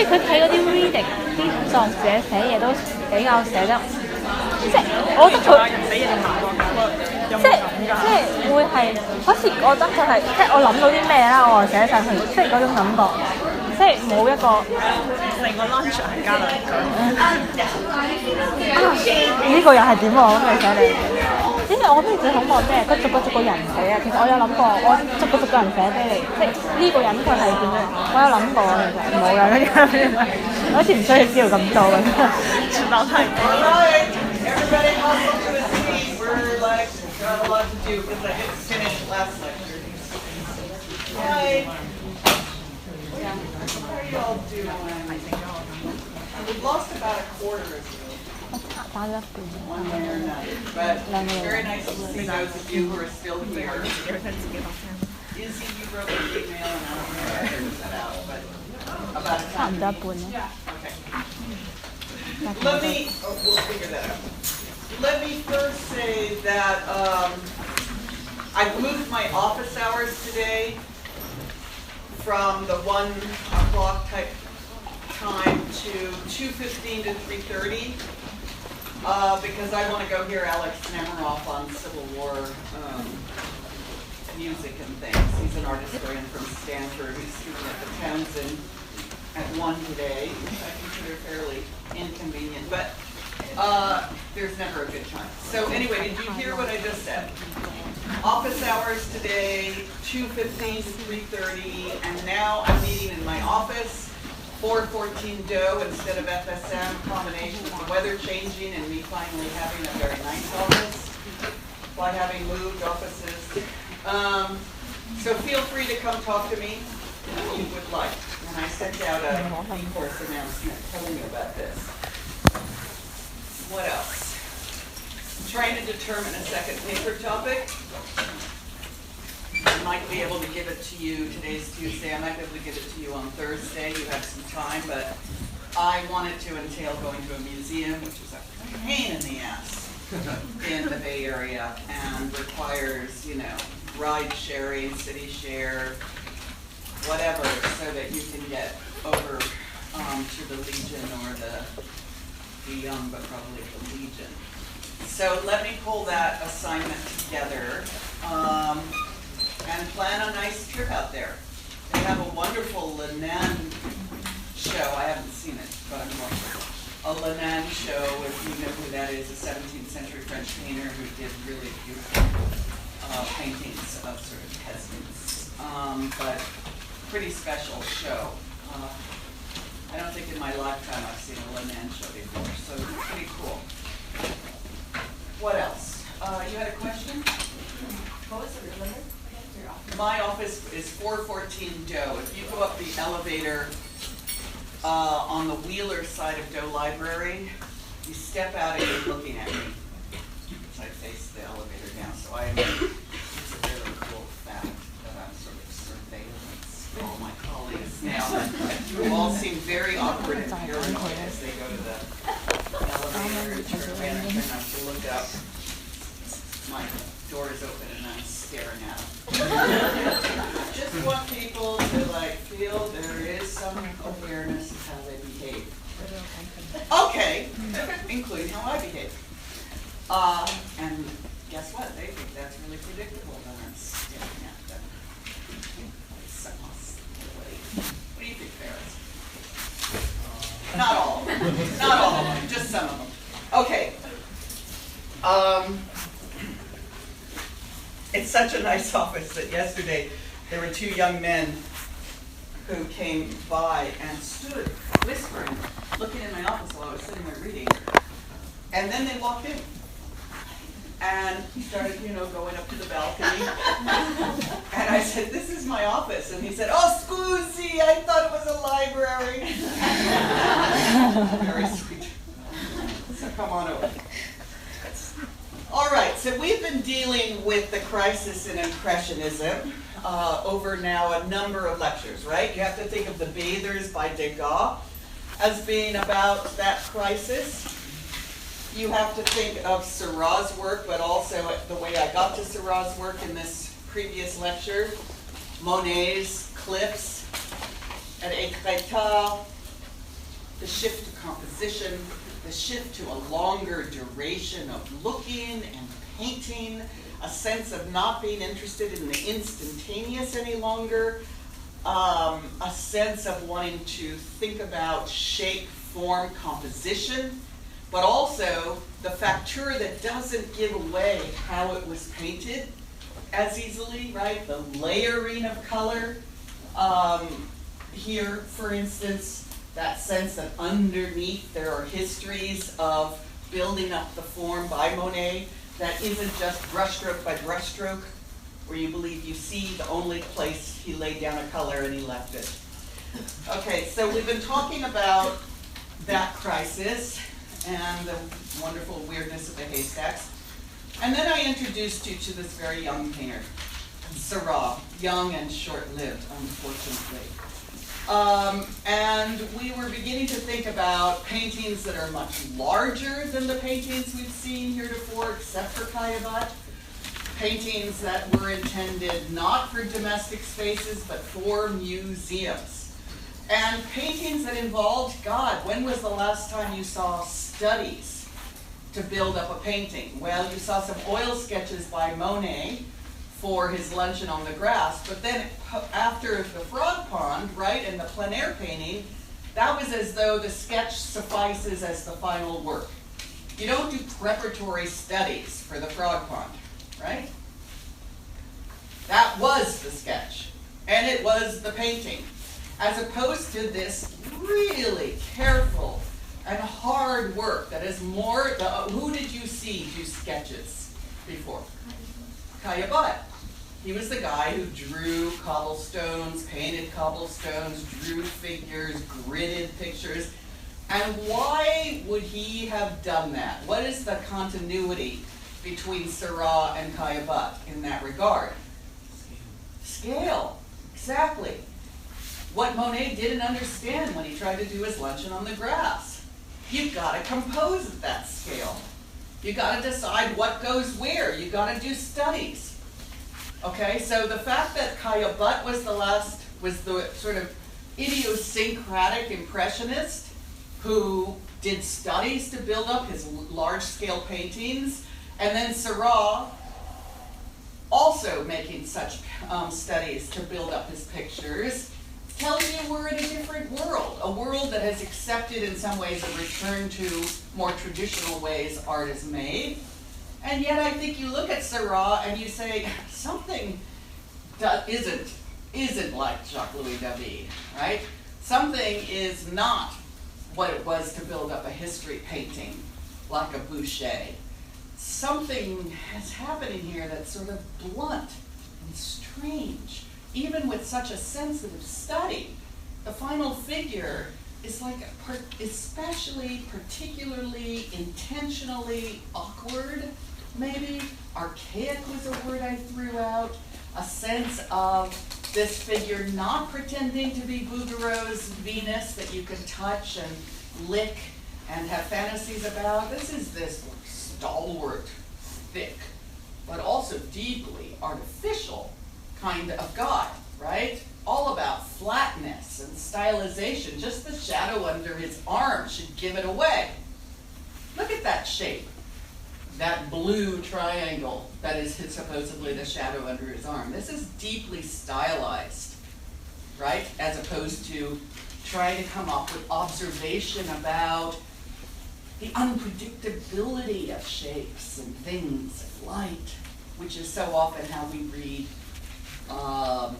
佢睇嗰啲 reading 啲作者寫嘢都比較寫得，即係我覺得佢寫嘢就麻煩有冇即係咁㗎？會係好似覺得佢係即係我諗到啲咩啦，我就寫上去，即係嗰種感覺，即係冇一個成個 lunch 係加兩句。呢個又係點喎？咁你寫你？因為我覺得最恐怖咩？佢逐個人寫啊。其實我有諗過，我逐個人寫俾你，即係呢個人佢係點樣？我有諗過，其實冇㗎，好似唔需要知道咁多咁。傳流太多。Everybody hustle to a seat. We're like got a lot to do because I didn't finish last lecture. Hi. How are you all doing? We've lost about a quarter of you, 打咗一半。 one way or another. But very nice to see those of you who are still here. Izzy, you wrote an email and I don't know if I figured that out, but about a 差唔 time. 多一半咯。 Okay. Let me, we'll figure that out. Let me first say that I've moved my office hours today from the 1 o'clock type time to 2:15 to 3:30 because I want to go hear Alex Nemiroff on Civil War music and things. He's an art historian from Stanford. He's speaking at the Townsend at 1 today, which I consider fairly inconvenient, but there's never a good time. So anyway, did you hear what I just said? Office hours today, 2:15 to 3:30, and now I'm meeting in my office, 414 Doe instead of FSM, combination of the weather changing and me finally having a very nice office by having moved offices. So feel free to come talk to me if you would like. And I sent out a e-course announcement telling you about this. What else? I'm trying to determine a second paper topic. I might be able to give it to you, today's Tuesday, I might be able to give it to you on Thursday, you have some time, but I want it to entail going to a museum, which is a pain in the ass in the Bay Area and requires, ride sharing, city share, whatever, so that you can get over to the Legion or the Young, but probably the Legion. So let me pull that assignment together and plan a nice trip out there. They have a wonderful Lenin show. I haven't seen it, but I'm wondering. A Lenin show, if you know who that is, a 17th century French painter who did really beautiful paintings of sort of peasants, but pretty special show. I don't think in my lifetime I've seen a Lenin show before, so it's pretty cool. What else? You had a question? What was the real number? My office is 414 Doe. If you go up the elevator on the Wheeler side of Doe Library, you step out and you're looking at me. So I face the elevator down. So it's a really cool fact that I'm sort of surveillance all my colleagues now. You all seem very awkward and paranoid as they go to the elevator and turn around and try not to look up. My door is open and I'm staring at them. Just want people to feel there is some awareness of how they behave. Okay, including how I behave. And guess what? They think that's really predictable when I'm staring at them. Some hostility. What do you think, Ferris? Not all. Not all of them, just some of them. Okay. It's such a nice office that yesterday there were 2 young men who came by and stood whispering, looking in my office while I was sitting there reading. And then they walked in and started, going up to the balcony. And I said, "This is my office." And he said, "Oh, scusi, I thought it was a library." Very sweet. So come on over. All right, so we've been dealing with the crisis in Impressionism over now a number of lectures, right? You have to think of The Bathers by Degas as being about that crisis. You have to think of Seurat's work, but also the way I got to Seurat's work in this previous lecture, Monet's Cliffs at Écrétat, the shift to composition, the shift to a longer duration of looking and painting, a sense of not being interested in the instantaneous any longer, a sense of wanting to think about shape, form, composition, but also the factura that doesn't give away how it was painted as easily, right? The layering of color. Here, for instance, that sense that underneath there are histories of building up the form by Monet that isn't just brushstroke by brushstroke, where you believe you see the only place he laid down a color and he left it. Okay, so we've been talking about that crisis and the wonderful weirdness of the haystacks. And then I introduced you to this very young painter, Seurat, young and short-lived, unfortunately. And we were beginning to think about paintings that are much larger than the paintings we've seen heretofore, except for Caillebotte. Paintings that were intended not for domestic spaces, but for museums. And paintings that involved, God, when was the last time you saw studies to build up a painting? Well, you saw some oil sketches by Monet for his Luncheon on the Grass, but then after the Frog Pond, right, and the plein air painting, that was as though the sketch suffices as the final work. You don't do preparatory studies for the Frog Pond, right? That was the sketch, and it was the painting, as opposed to this really careful and hard work that is more, who did you see do sketches before? Caillebotte. He was the guy who drew cobblestones, painted cobblestones, drew figures, gridded pictures. And why would he have done that? What is the continuity between Seurat and Caillebotte in that regard? Scale. Exactly. What Monet didn't understand when he tried to do his Luncheon on the Grass. You've got to compose at that scale. You've got to decide what goes where. You've got to do studies. Okay, so the fact that Caillebotte was the sort of idiosyncratic impressionist who did studies to build up his large-scale paintings, and then Seurat also making such studies to build up his pictures, tells you we're in a different world, a world that has accepted in some ways a return to more traditional ways art is made. And yet I think you look at Seurat and you say, something isn't like Jacques-Louis David, right? Something is not what it was to build up a history painting like a Boucher. Something is happening here that's sort of blunt and strange. Even with such a sensitive study, the final figure is like especially, particularly, intentionally awkward, maybe. Archaic was a word I threw out. A sense of this figure not pretending to be Bouguereau's Venus that you can touch and lick and have fantasies about. This is this stalwart, thick, but also deeply artificial kind of guy, right? All about flatness and stylization. Just the shadow under his arm should give it away. Look at that shape. That blue triangle that is supposedly the shadow under his arm. This is deeply stylized, right? As opposed to trying to come up with observation about the unpredictability of shapes and things and light, which is so often how we read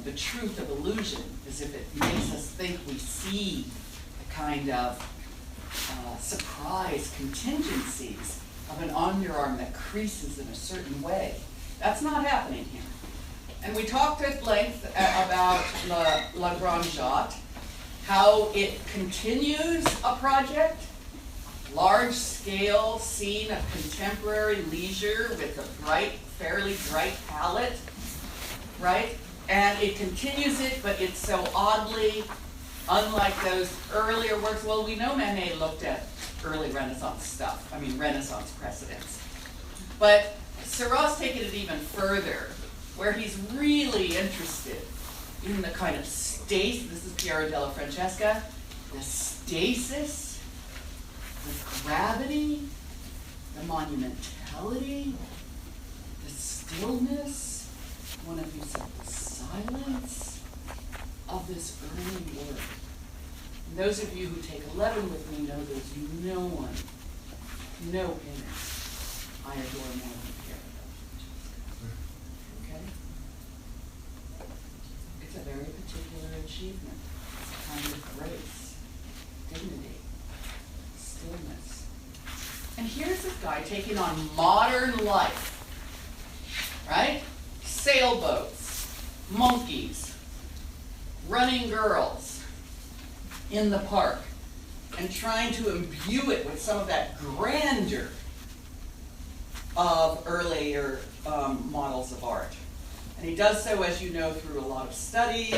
the truth of illusion, as if it makes us think we see the kind of surprise contingencies of an underarm that creases in a certain way. That's not happening here. And we talked at length about La Grande Jatte, how it continues a project, large-scale scene of contemporary leisure with a bright, fairly bright palette, right? And it continues it, but it's so oddly unlike those earlier works. Well, we know Manet looked at early Renaissance stuff, I mean Renaissance precedents. But Seurat's taken it even further, where he's really interested in the kind of stasis, this is Piero della Francesca, the stasis the gravity, the monumentality, the stillness, one of these the silence of this early work. And those of you who take 11 with me know there's no one, no painter I adore more than Piero. Okay? It's a very particular achievement. It's a kind of grace, dignity, stillness. And here's this guy taking on modern life, right? Sailboats, monkeys, running girls in the park, and trying to imbue it with some of that grandeur of earlier models of art. And he does so, as you know, through a lot of studies.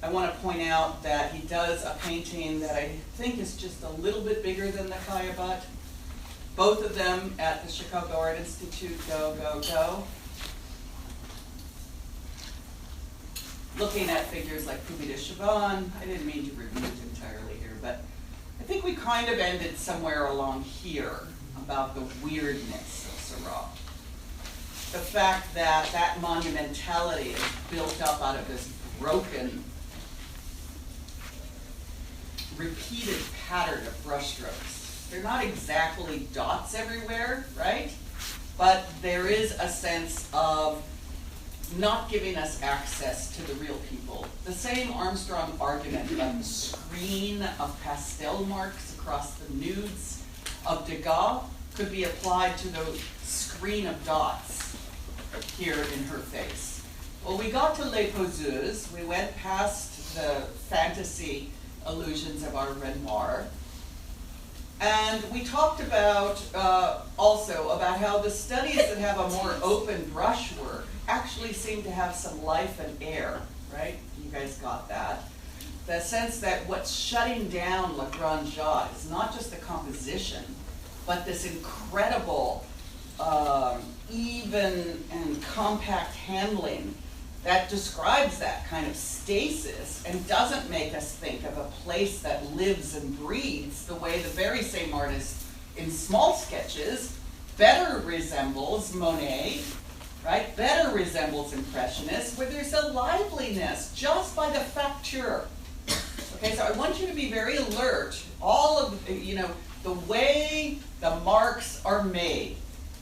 I want to point out that he does a painting that I think is just a little bit bigger than the Kaya Butt. Both of them at the Chicago Art Institute, go, go, go. Looking at figures like Puvis de Chavannes, I didn't mean to review it entirely here, but I think we kind of ended somewhere along here about the weirdness of Seurat. The fact that that monumentality is built up out of this broken, repeated pattern of brushstrokes. They're not exactly dots everywhere, right? But there is a sense of not giving us access to the real people. The same Armstrong argument about the screen of pastel marks across the nudes of Degas could be applied to the screen of dots here in her face. Well, we got to Les Poseuses. We went past the fantasy illusions of our Renoir. And we talked about also about how the studies that have a more open brushwork actually seem to have some life and air, right? You guys got that. The sense that what's shutting down Le Grand Jatte is not just the composition, but this incredible, even and compact handling that describes that kind of stasis and doesn't make us think of a place that lives and breathes the way the very same artist in small sketches better resembles Monet, right? Better resembles Impressionists, where there's a liveliness just by the facture. Okay, so I want you to be very alert. All of, the way the marks are made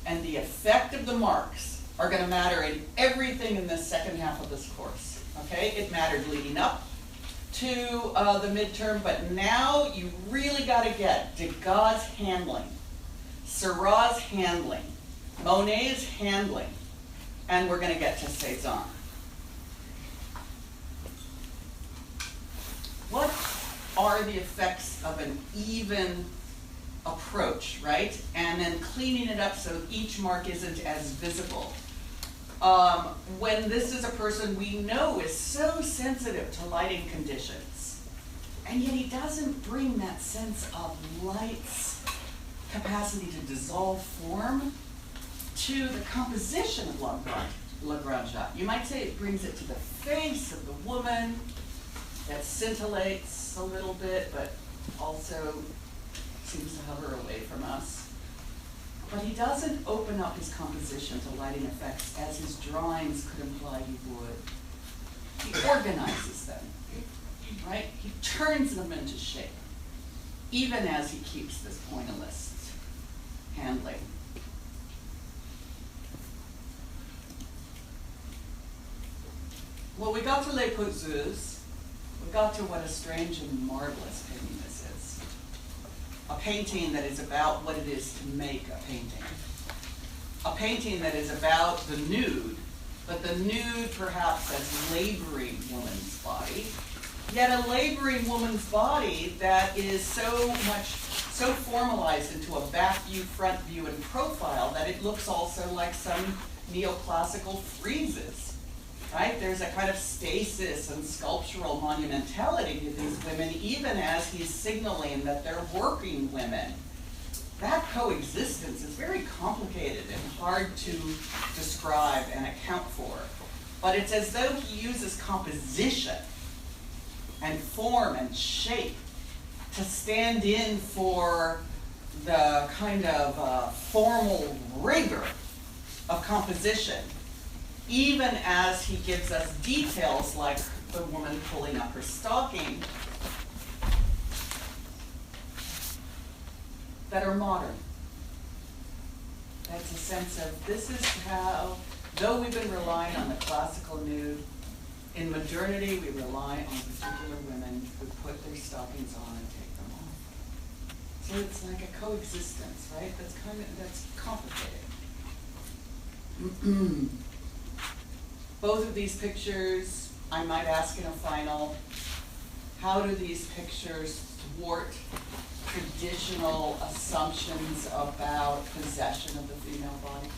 and the effect of the marks are going to matter in everything in the second half of this course. Okay, it mattered leading up to the midterm, but now you really got to get Degas' handling, Seurat's handling, Monet's handling, and we're going to get to Cézanne. What are the effects of an even approach, right? And then cleaning it up so each mark isn't as visible. When this is a person we know is so sensitive to lighting conditions, and yet he doesn't bring that sense of light's capacity to dissolve form to the composition of Le Grand Jatte. You might say it brings it to the face of the woman that scintillates a little bit, but also seems to hover away from us. But he doesn't open up his composition to lighting effects as his drawings could imply he would. He organizes them, right? He turns them into shape, even as he keeps this pointillist handling. Well, we got to Les Poseuses. We got to what a strange and marvelous painting this is. A painting that is about what it is to make a painting. A painting that is about the nude, but the nude perhaps as laboring woman's body, yet a laboring woman's body that is so formalized into a back view, front view, and profile that it looks also like some neoclassical friezes. Right? There's a kind of stasis and sculptural monumentality to these women, even as he's signaling that they're working women. That coexistence is very complicated and hard to describe and account for. But it's as though he uses composition and form and shape to stand in for the kind of formal rigor of composition, even as he gives us details like the woman pulling up her stocking that are modern. That's a sense of, this is how, though we've been relying on the classical nude, in modernity we rely on particular women who put their stockings on and take them off. So it's like a coexistence, right? That's complicated. Both of these pictures, I might ask in a final, how do these pictures thwart traditional assumptions about possession of the female body?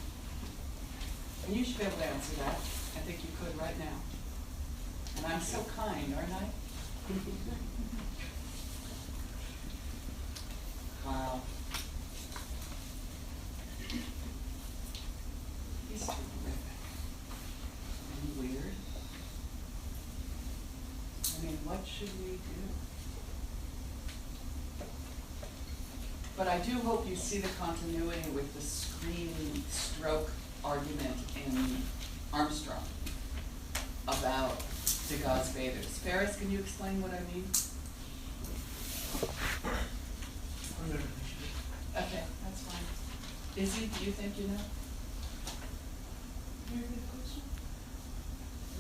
And you should be able to answer that. I think you could right now. And I'm so kind, aren't I? Wow. He's terrific. And weird. I mean, what should we do? But I do hope you see the continuity with the screen stroke argument in Armstrong about Degas bathers. Ferris, can you explain what I mean? Okay, that's fine. Izzy, do you think you know?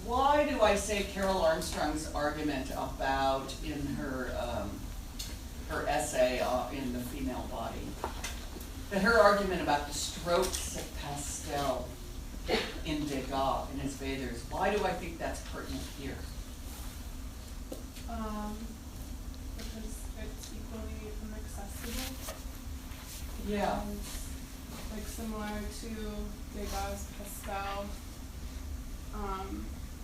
Why do I say Carol Armstrong's argument about, in her essay in The Female Body, that her argument about the strokes of pastel in Degas, in his bathers, why do I think that's pertinent here? Because it's equally inaccessible. Yeah. And, like similar to Degas' pastel,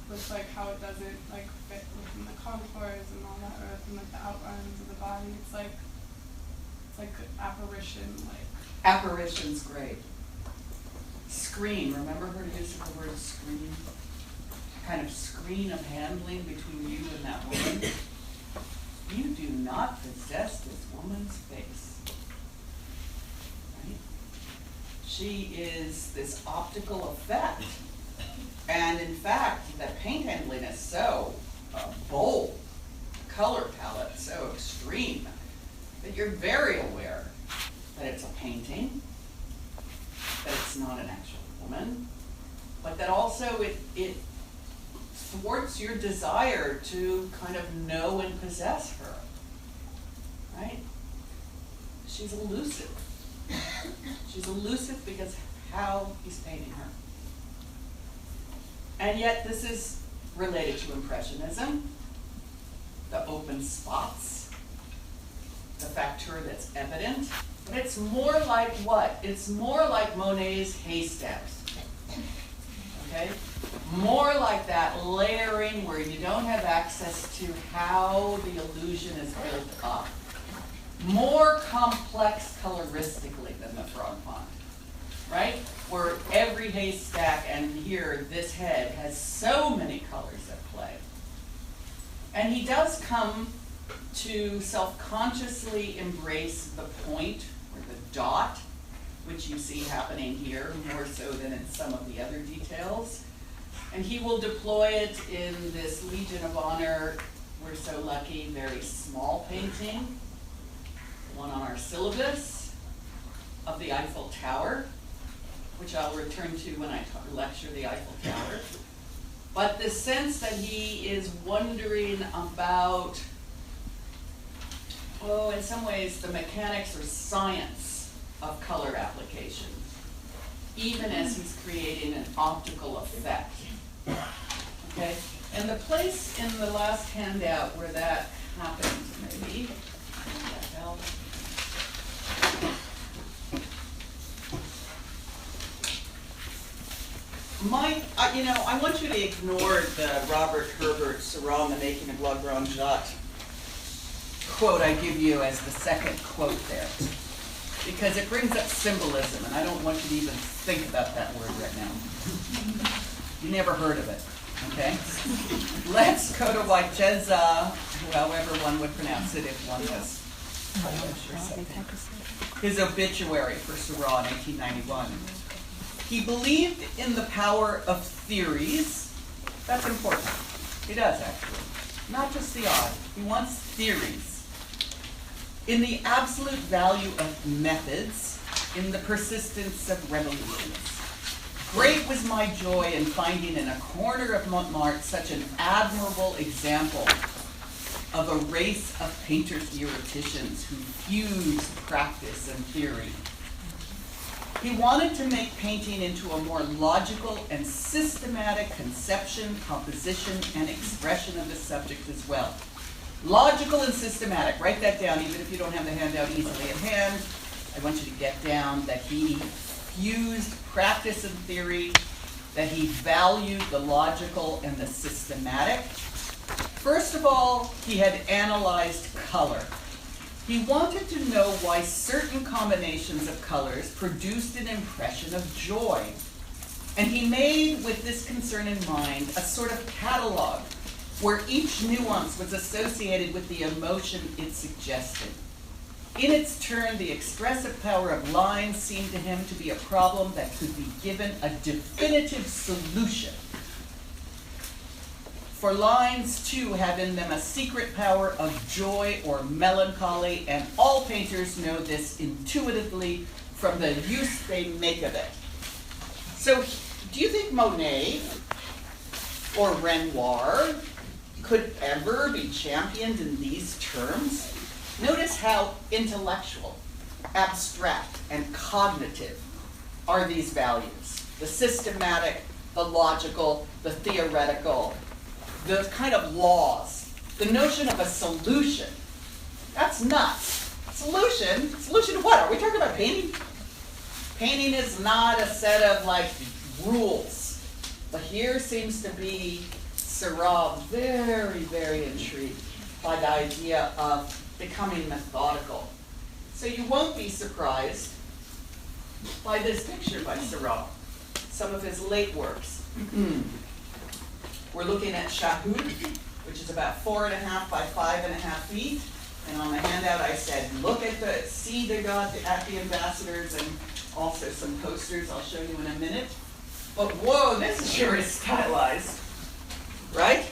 with like how it doesn't like fit within the contours and all that, or within like the outlines of the body. It's like apparition, like. Apparition's great. Screen, remember her use of the word screen? Kind of screen of handling between you and that woman. You do not possess this woman's face. Right? She is this optical effect. And in fact, the paint handling is so bold, color palette so extreme, that you're very aware that it's a painting, that it's not an actual woman, but that also it thwarts your desire to kind of know and possess her, right? She's elusive. She's elusive because of how he's painting her. And yet this is related to Impressionism, the open spots, the facture that's evident. But it's more like what? It's more like Monet's haystacks. Okay? More like that layering where you don't have access to how the illusion is built up. More complex coloristically than the frog pond, right? Where every haystack and here this head has so many colors at play. And he does come to self-consciously embrace the point or the dot, which you see happening here more so than in some of the other details. And he will deploy it in this Legion of Honor, we're so lucky, very small painting, one on our syllabus, of the Eiffel Tower, which I'll return to when I lecture the Eiffel Tower. But the sense that he is wondering about, oh, in some ways, the mechanics or science of color application, even as he's creating an optical effect. Okay? And the place in the last handout where that happens, maybe, that helps. I want you to ignore the Robert Herbert Saran, The Making of La Grande Jatte quote I give you as the second quote there, because it brings up symbolism, and I don't want you to even think about that word right now. You never heard of it, okay? Let's go to Wajeza, however one would pronounce it if one was his obituary for Seurat in 1891. He believed in the power of theories. That's important. He does, actually. Not just the odd. He wants theories. In the absolute value of methods, in the persistence of revolutions. Great was my joy in finding in a corner of Montmartre such an admirable example of a race of painters theoreticians who fused practice and theory. He wanted to make painting into a more logical and systematic conception, composition, and expression of the subject as well. Logical and systematic, write that down even if you don't have the handout easily at hand. I want you to get down that he fused practice and theory, that he valued the logical and the systematic. First of all, he had analyzed color. He wanted to know why certain combinations of colors produced an impression of joy. And he made, with this concern in mind, a sort of catalog where each nuance was associated with the emotion it suggested. In its turn, the expressive power of lines seemed to him to be a problem that could be given a definitive solution. For lines, too, have in them a secret power of joy or melancholy, and all painters know this intuitively from the use they make of it. So, do you think Monet or Renoir could ever be championed in these terms? Notice how intellectual, abstract, and cognitive are these values. The systematic, the logical, the theoretical, the kind of laws, the notion of a solution. That's nuts. Solution? Solution to what? Are we talking about painting? Painting is not a set of like rules. But here seems to be Seurat very, very intrigued by the idea of becoming methodical. So you won't be surprised by this picture by Seurat, some of his late works. We're looking at Shahud, which is about 4.5 by 5.5 feet. And on the handout I said, look at the, see they got at the ambassadors and also some posters I'll show you in a minute. But whoa, this sure is stylized, right?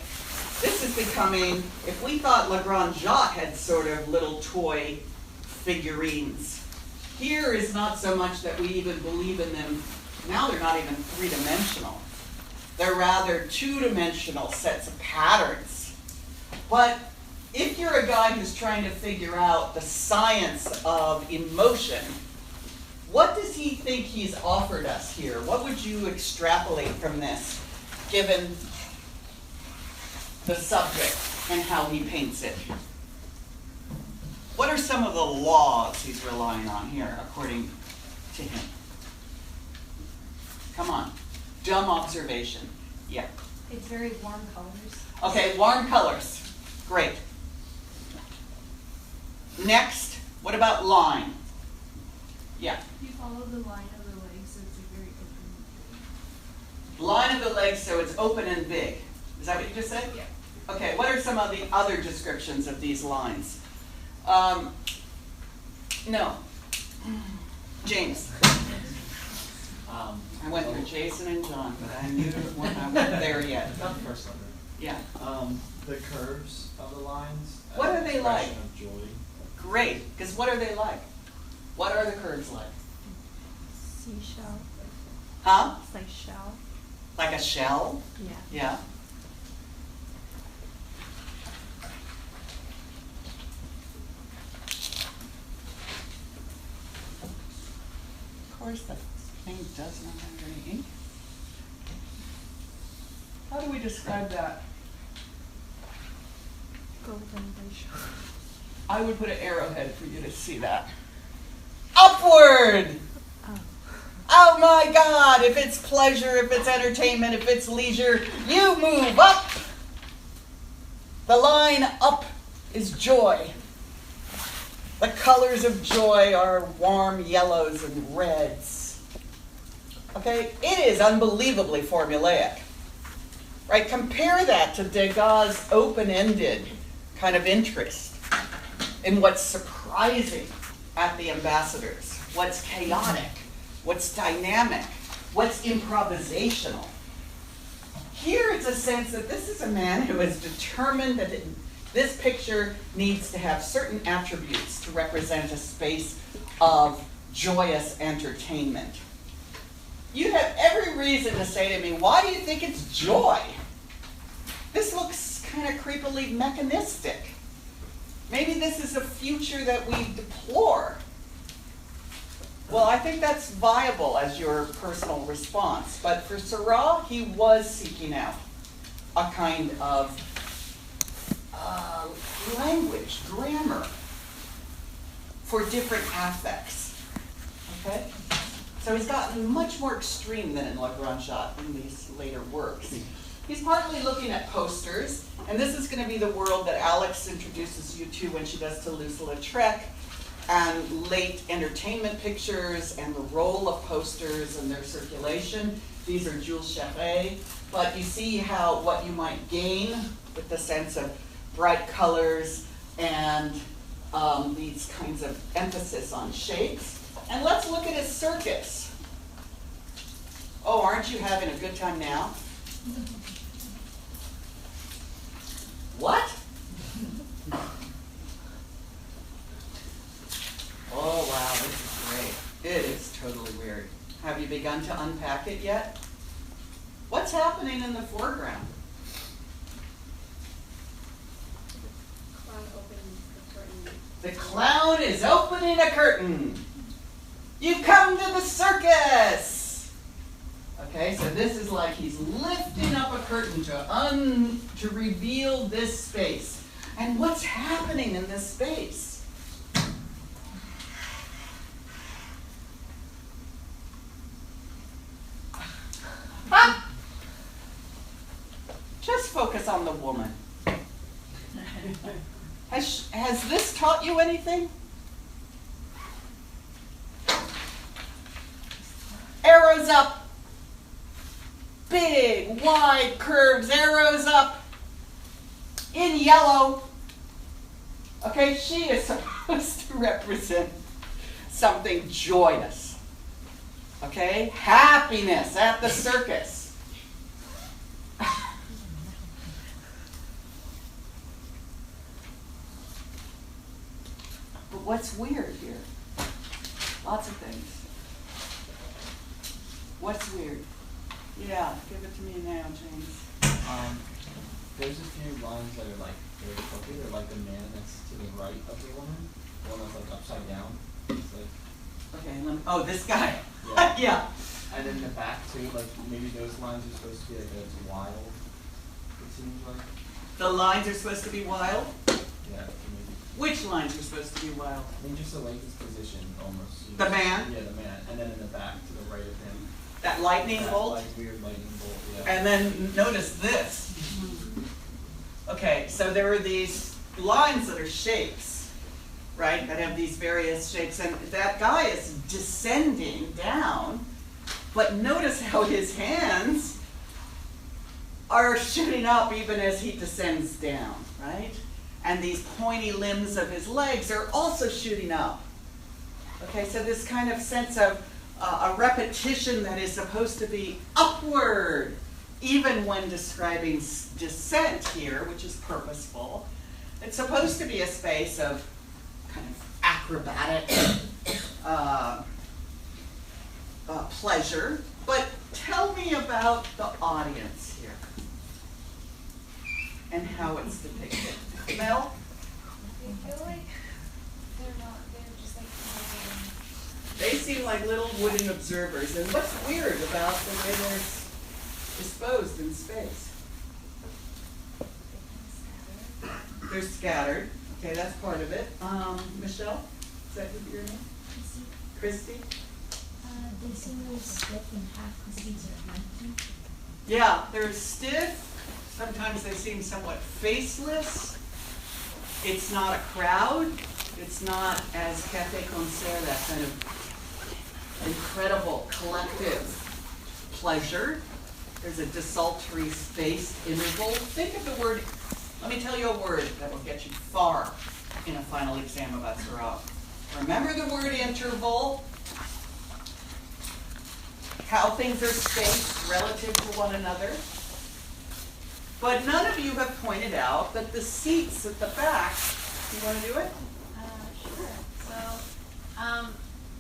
This is becoming, if we thought Le Grand Jacques had sort of little toy figurines, here is not so much that we even believe in them. Now they're not even three-dimensional. They're rather two-dimensional sets of patterns. But if you're a guy who's trying to figure out the science of emotion, what does he think he's offered us here? What would you extrapolate from this, given the subject and how he paints it? What are some of the laws he's relying on here, according to him? Come on. Dumb observation. Yeah. It's very warm colors. Okay, warm colors. Great. Next, what about line? Yeah. You follow the line of the legs, so it's a very open. Line of the legs, so it's open and big. Is that what you just said? Yeah. Okay, what are some of the other descriptions of these lines? No. James. I went through Jason and John, but I knew I wasn't there yet. Not the first letter. Yeah. The curves of the lines. What are they like? Expression of joy. Great, because what are they like? What are the curves like? Seashell. Huh? It's like shell. Like a shell? Yeah. Yeah. Of course, the thing does not have any ink. How do we describe that? Golden ratio. I would put an arrowhead for you to see that. Upward! Oh. Oh my God, if it's pleasure, if it's entertainment, if it's leisure, you move up. The line up is joy. The colors of joy are warm yellows and reds. Okay, it is unbelievably formulaic. Right, compare that to Degas' open-ended kind of interest in what's surprising surprising at the ambassadors? What's chaotic? What's dynamic? What's improvisational? Here it's a sense that this is a man who is determined that this picture needs to have certain attributes to represent a space of joyous entertainment. You have every reason to say to me, why do you think it's joy? This looks kind of creepily mechanistic. Maybe this is a future that we deplore. Well, I think that's viable as your personal response. But for Seurat, he was seeking out a kind of language, grammar for different affects. Okay? So he's gotten much more extreme than in Le Grand Chat in these later works. He's partly looking at posters, and this is going to be the world that Alex introduces you to when she does Toulouse-Lautrec, and late entertainment pictures, and the role of posters and their circulation. These are Jules Charest, but you see how what you might gain with the sense of bright colors and these kinds of emphasis on shapes. And let's look at his circus. Oh, aren't you having a good time now? What? Oh, wow, this is great. It is totally weird. Have you begun to unpack it yet? What's happening in the foreground? Clown opens the curtain. The clown is opening a curtain. You've come to the circus. Okay, so this is like he's lifting up a curtain to reveal this space. And what's happening in this space? Just focus on the woman. Has this taught you anything? Arrows up. Big, wide curves, arrows up. In yellow. Okay, she is supposed to represent something joyous. Okay? Happiness at the circus. But what's weird here? Lots of things. What's weird? Yeah, give it to me now, James. There's a few lines that are like very crooked. They're like the man that's to the right of the woman, the one that's like upside down. It's like, Okay, oh, this guy. Yeah. Yeah. and then the back too, like maybe those lines are supposed to be like a wild. It seems like. The lines are supposed to be wild. Yeah, maybe. Which lines are supposed to be wild? I mean, just the way his position almost. The man? Yeah, the man, and then in the back to the right of him. That lightning That, bolt. like weird lightning bolt. Yeah. And then notice this. Okay, so there are these lines that are shapes, right? That have these various shapes, and that guy is descending down. But notice how his hands are shooting up even as he descends down, right? And these pointy limbs of his legs are also shooting up. Okay, so this kind of sense of a repetition that is supposed to be upward, even when describing descent here, which is purposeful. It's supposed to be a space of kind of acrobatic pleasure. But tell me about the audience here and how it's depicted. Mel? I feel like they're just like They seem like little wooden observers. And what's weird about the way they're disposed in space? They're scattered. Okay, that's part of it. Michelle? Is that your name? Christy? They seem really stiff and half the seats are empty. Yeah, they're stiff. Sometimes they seem somewhat faceless. It's not a crowd. It's not, as Café Concert, that kind of incredible collective pleasure. There's a desultory spaced interval. Think of the word, let me tell you a word that will get you far. in a final exam about Seurat. Remember the word interval? How things are spaced relative to one another. But none of you have pointed out that the seats at the back, you want to do it? Sure. So,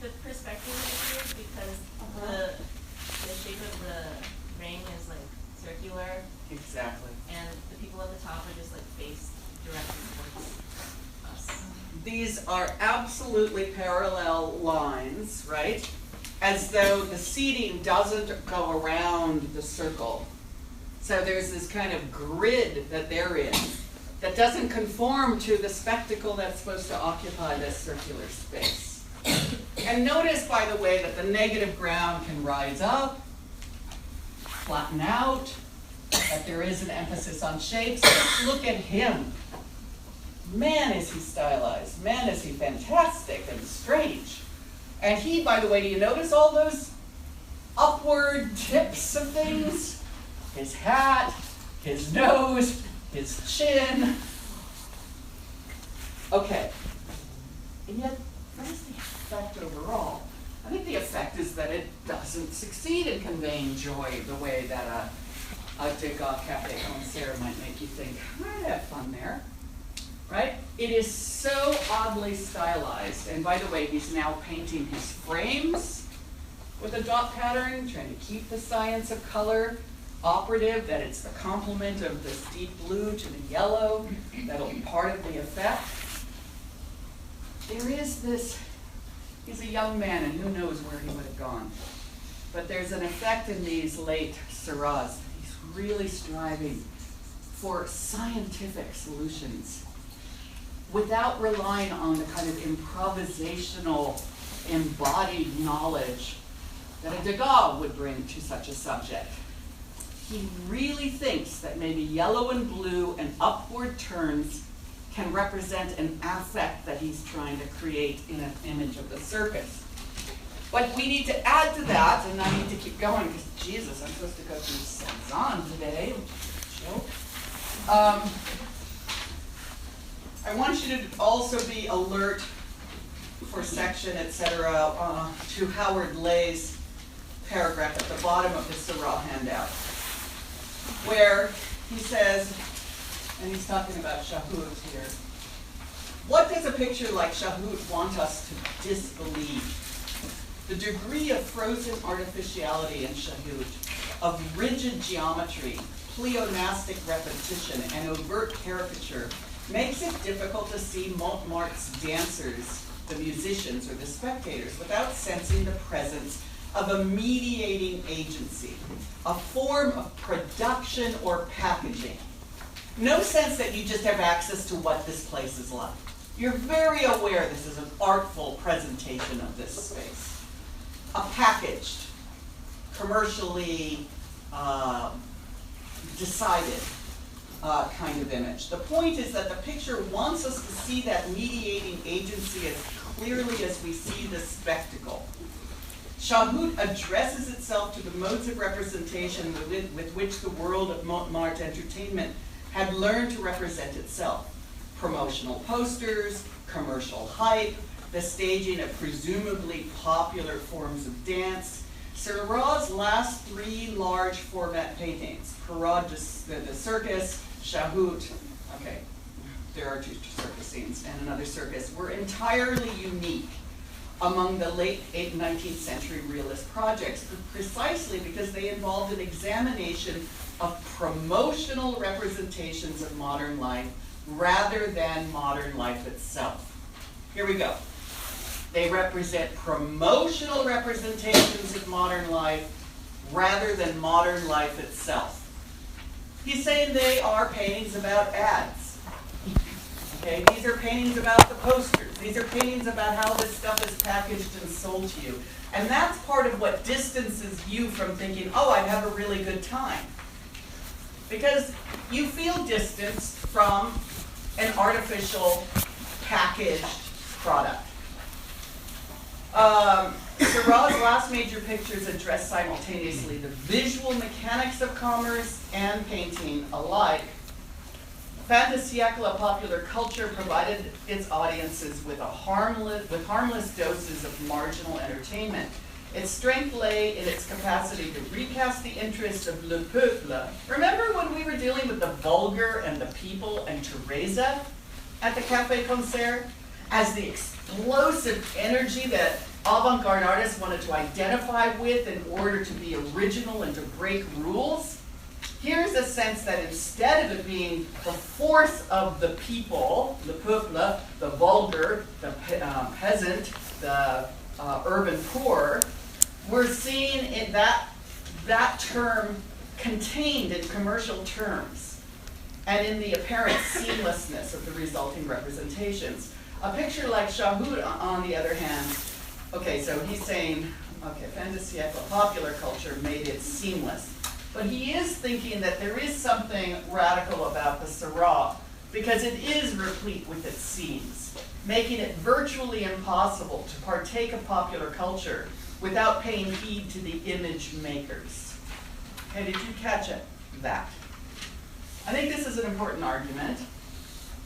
the perspective is weird because the shape of the ring is like circular, Exactly. and the people at the top are just like faced directly towards us. These are absolutely parallel lines, right? As though the seating doesn't go around the circle. So there's this kind of grid that they're in that doesn't conform to the spectacle that's supposed to occupy this circular space. And notice, by the way, that the negative ground can rise up, flatten out, that there is an emphasis on shapes. Look at him. Man, is he stylized. Man, is he fantastic and strange. And he, by the way, do you notice all those upward tips of things? His hat, his nose, his chin. Okay. And yet, what is the effect overall? I think the effect is that it doesn't succeed in conveying joy the way that a Degas Café Concert might make you think, I'd have fun there. Right? It is so oddly stylized. And by the way, he's now painting his frames with a dot pattern, trying to keep the science of color operative, that it's the complement of this deep blue to the yellow that'll be part of the effect. There is this, he's a young man and who knows where he would have gone. But there's an effect in these late Seurats. He's really striving for scientific solutions without relying on the kind of improvisational, embodied knowledge that a Degas would bring to such a subject. He really thinks that maybe yellow and blue and upward turns can represent an affect that he's trying to create in an image of the circus. But we need to add to that, and I need to keep going because Jesus, I'm supposed to go through Cezanne today. Joke. I want you to also be alert for section, etc., to Howard Lay's paragraph at the bottom of the Seurat handout, where he says, and he's talking about Shahut here, what does a picture like Shahut want us to disbelieve? The degree of frozen artificiality in Shahut, of rigid geometry, pleonastic repetition, and overt caricature makes it difficult to see Montmartre's dancers, the musicians, or the spectators without sensing the presence of a mediating agency, a form of production or packaging. No sense that you just have access to what this place is like. You're very aware this is an artful presentation of this space. A packaged, commercially decided kind of image. The point is that the picture wants us to see that mediating agency as clearly as we see the spectacle. Shahut addresses itself to the modes of representation with which the world of Montmartre entertainment had learned to represent itself. Promotional posters, commercial hype, the staging of presumably popular forms of dance. Seurat's last three large format paintings, Parade the Circus, Shahut, okay, there are two circus scenes and another circus, were entirely unique among the late 19th century realist projects, precisely because they involved an examination of promotional representations of modern life rather than modern life itself. Here we go. They represent promotional representations of modern life rather than modern life itself. He's saying they are paintings about ads. Okay, these are paintings about the posters. These are paintings about how this stuff is packaged and sold to you. And that's part of what distances you from thinking, oh, I'd have a really good time. Because you feel distanced from an artificial packaged product. Seurat's last major pictures address simultaneously the visual mechanics of commerce and painting alike. Fin de siècle popular culture provided its audiences with harmless doses of marginal entertainment. Its strength lay in its capacity to recast the interests of le peuple. Remember when we were dealing with the vulgar and the people and Teresa at the Café Concert as the explosive energy that avant-garde artists wanted to identify with in order to be original and to break rules? Here's a sense that instead of it being the force of the people, le peuple, the vulgar, the peasant, the urban poor, we're seeing it, that term contained in commercial terms and in the apparent seamlessness of the resulting representations. A picture like Chahoud, on the other hand, okay, so he's saying, okay, fin de siècle, popular culture made it seamless. But he is thinking that there is something radical about the Seurat because it is replete with its seams, making it virtually impossible to partake of popular culture without paying heed to the image makers. Okay, did you catch it? That. I think this is an important argument.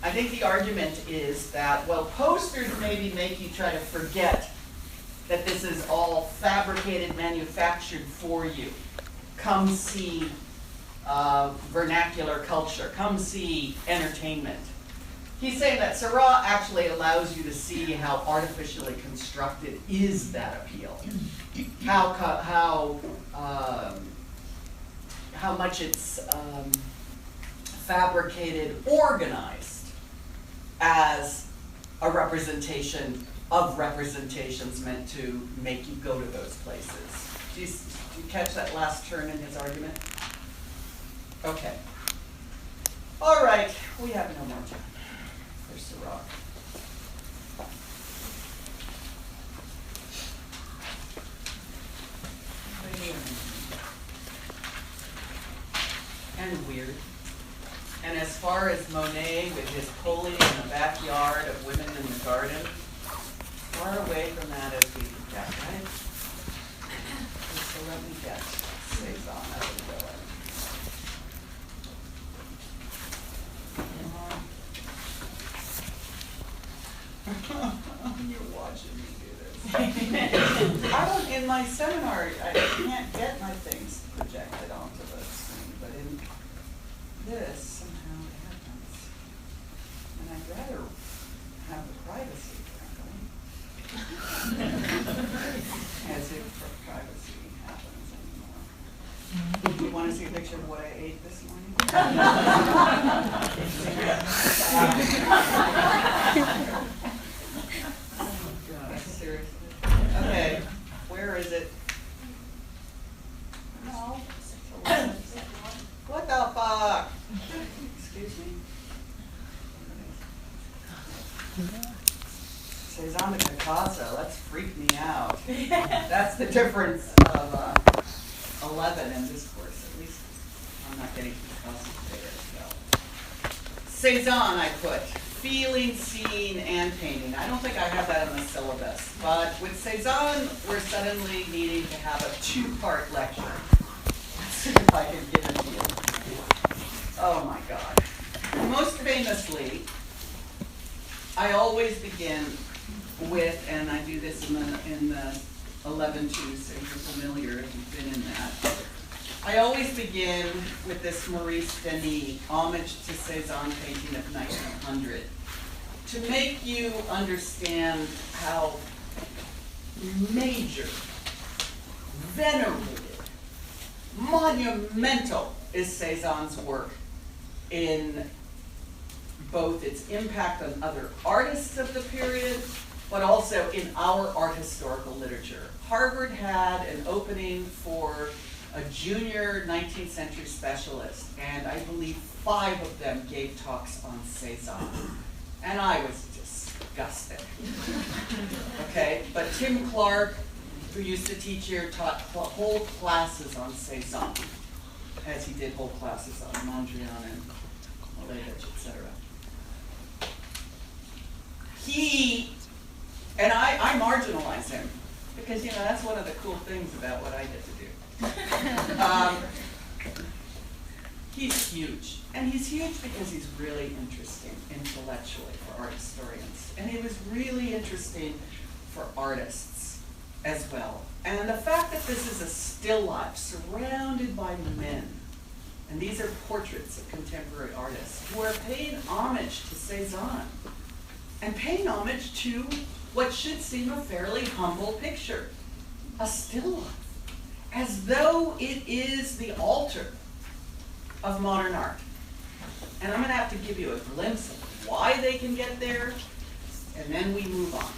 I think the argument is that, well, posters maybe make you try to forget that this is all fabricated, manufactured for you. Come see vernacular culture. Come see entertainment. He's saying that Seurat actually allows you to see how artificially constructed is that appeal. How much it's fabricated, organized as a representation of representations meant to make you go to those places. Do you catch that last turn in his argument? Okay. All right, we have no more time for Seurat. And weird. And as far as Monet with his pulley in the backyard of women in the garden, far away from that as we can get, right? So let me get Cézanne as a villain. You're watching me do this. I don't, in my seminar, I can't get my things projected onto the screen, but in this, somehow it happens. And I'd rather have the privacy, frankly. As if privacy happens anymore. You want to see a picture of what I ate this morning? Oh, God, seriously. Okay, where is it? No. What the fuck? Excuse me. Cézanne de Picasso, that's freaked me out. That's the difference of 11 in this course, at least. I'm not getting Picasso today as well. Cézanne, I put. Feeling, seeing, and painting. I don't think I have that in the syllabus, but with Cézanne, we're suddenly needing to have a two-part lecture. Let's see if I can give it to you. Oh my God. Most famously, I always begin with, and I do this in the 11-2, so you're familiar if you've been in that. I always begin with this Maurice Denis, homage to Cézanne painting of 1900, to make you understand how major, venerated, monumental is Cézanne's work in both its impact on other artists of the period, but also in our art historical literature. Harvard had an opening for a junior 19th century specialist, and I believe 5 of them gave talks on Cézanne. And I was disgusted. Okay, but Tim Clark, who used to teach here, taught whole classes on Cézanne, as he did whole classes on Mondrian and Malevich, etc. And I marginalize him, because, you know, that's one of the cool things about what I get to do. He's huge. And he's huge because he's really interesting intellectually for art historians. And he was really interesting for artists as well. And the fact that this is a still life surrounded by men, and these are portraits of contemporary artists who are paying homage to Cézanne and paying homage to what should seem a fairly humble picture, a still life, as though it is the altar of modern art. And I'm going to have to give you a glimpse of why they can get there, and then we move on.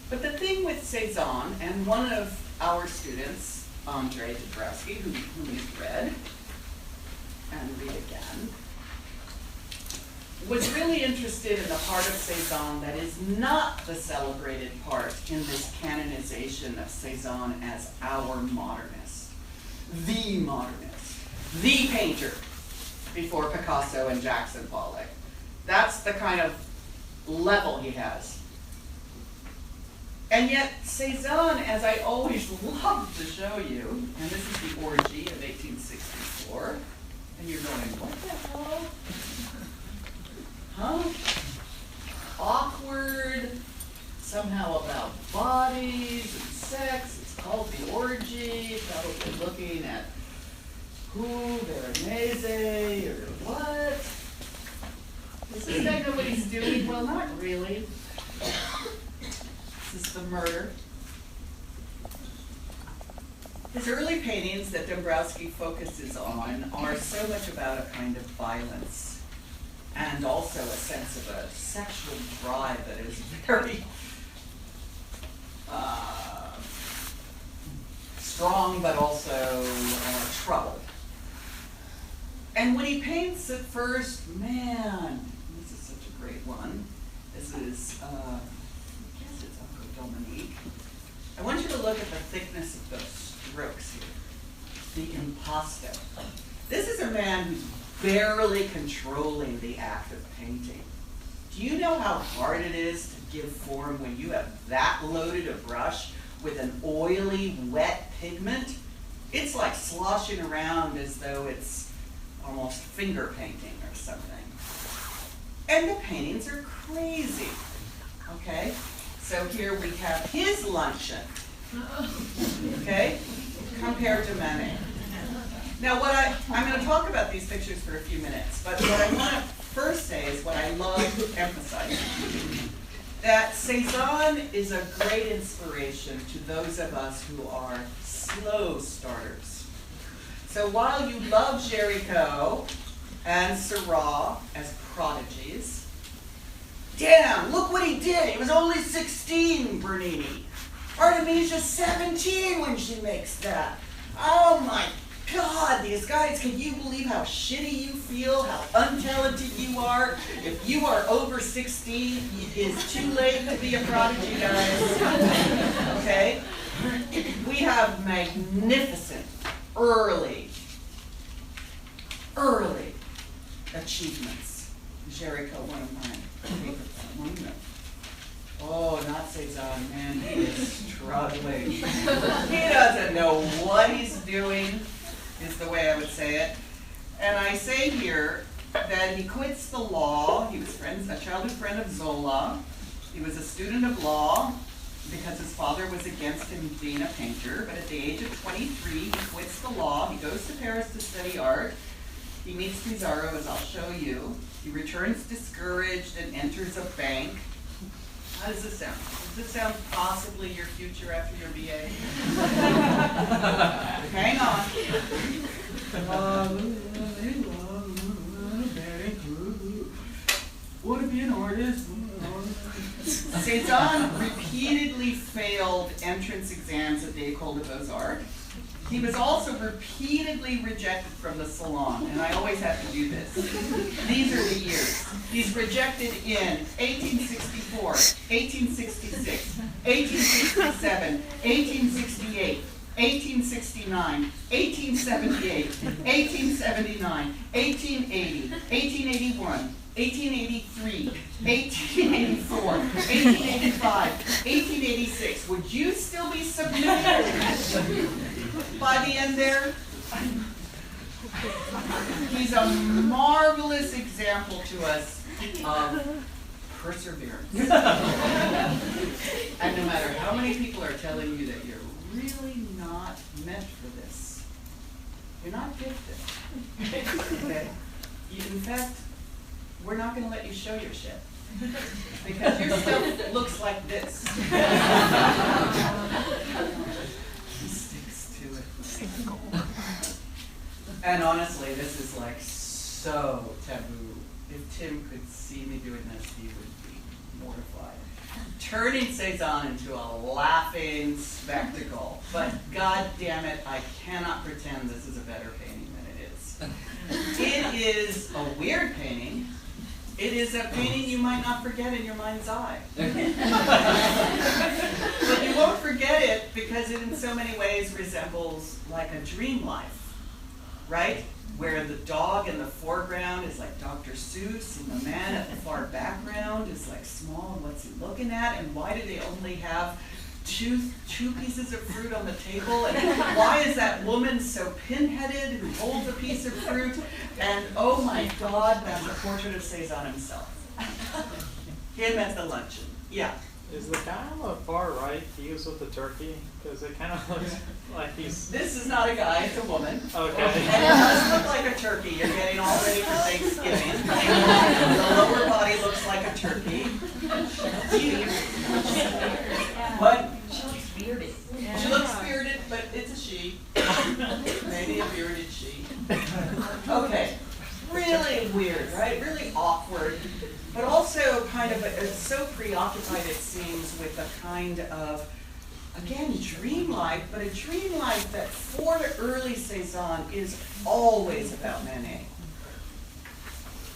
But the thing with Cézanne, and one of our students, Andrei Dabrowski, whom you've read, and read again, was really interested in the part of Cézanne that is not the celebrated part in this canonization of Cézanne as our modernist, the painter before Picasso and Jackson Pollock. That's the kind of level he has. And yet, Cézanne, as I always love to show you, and this is the Orgy of 1864, and you're going, what the hell? Huh? Awkward, somehow about bodies and sex. It's called the Orgy, probably looking at who, Veronese, or what? Does this guy know what he's doing? Well, not really. This is the murder. His early paintings that Dombrowski focuses on are so much about a kind of violence and also a sense of a sexual drive that is very strong but also troubled. And when he paints at first, man, this is such a great one. This is, I guess it's Uncle Dominique. I want you to look at the thickness of those strokes here. The impasto. This is a man who's barely controlling the act of painting. Do you know how hard it is to give form when you have that loaded a brush with an oily, wet pigment? It's like sloshing around as though it's almost finger painting or something. And the paintings are crazy, okay? So here we have his luncheon, okay, compared to Manet. Now I'm going to talk about these pictures for a few minutes, but what I want to first say is what I love emphasizing, that Cézanne is a great inspiration to those of us who are slow starters. So while you love Géricault and Seurat as prodigies, damn, look what he did. He was only 16, Bernini. Artemisia's 17 when she makes that. Oh my God, these guys, can you believe how shitty you feel, how untalented you are? If you are over 16, it is too late to be a prodigy, guys. Okay? We have magnificent early achievements. Géricault, one of my favorite. Oh, not Cézanne, man, he is struggling. He doesn't know what he's doing, is the way I would say it. And I say here that he quits the law. He was a childhood friend of Zola. He was a student of law because his father was against him being a painter. But at the age of 23, he quits the law. He goes to Paris to study art. He meets Pizarro, as I'll show you. He returns discouraged and enters a bank. How does this sound? Does this sound possibly your future after your BA? Hang on. Want to be an artist? Cézanne repeatedly failed entrance exams at the École des Beaux-Arts. He was also repeatedly rejected from the Salon, and I always have to do this. These are the years. He's rejected in 1864, 1866, 1867, 1868, 1869, 1878, 1879, 1880, 1881, 1883, 1884, 1885, 1886. Would you still be submitted by the end there? He's a marvelous example to us of perseverance. And no matter how many people are telling you that you're really not meant for this, you're not gifted. Okay? In fact, we're not going to let you show your shit. Because your stuff looks like this. He sticks to it. And honestly, this is like so taboo. If Tim could see me doing this, he would be mortified. Turning Cezanne into a laughing spectacle. But god damn it, I cannot pretend this is a better painting than it is. It is a weird painting. It is a painting you might not forget in your mind's eye. But you won't forget it because it in so many ways resembles like a dream life. Right? Where the dog in the foreground is like Dr. Seuss, and the man at the far background is like small, and what's he looking at, and why do they only have two pieces of fruit on the table, and why is that woman so pinheaded who holds a piece of fruit, and oh my god, that's a portrait of Cezanne himself. Him at the luncheon. Yeah. Is the guy on the far right, he was with the turkey? Because it kind of looks like he's... This is not a guy, it's a woman. Okay. And it does look like a turkey. You're getting all ready for Thanksgiving. The lower body looks like a turkey. What? She looks bearded. She looks bearded, but it's a she. Maybe a bearded she. Okay. Really weird, right? Really awkward. But also kind of so preoccupied, it seems, with a kind of, again, dream life, but a dream life that for early Cezanne is always about Manet.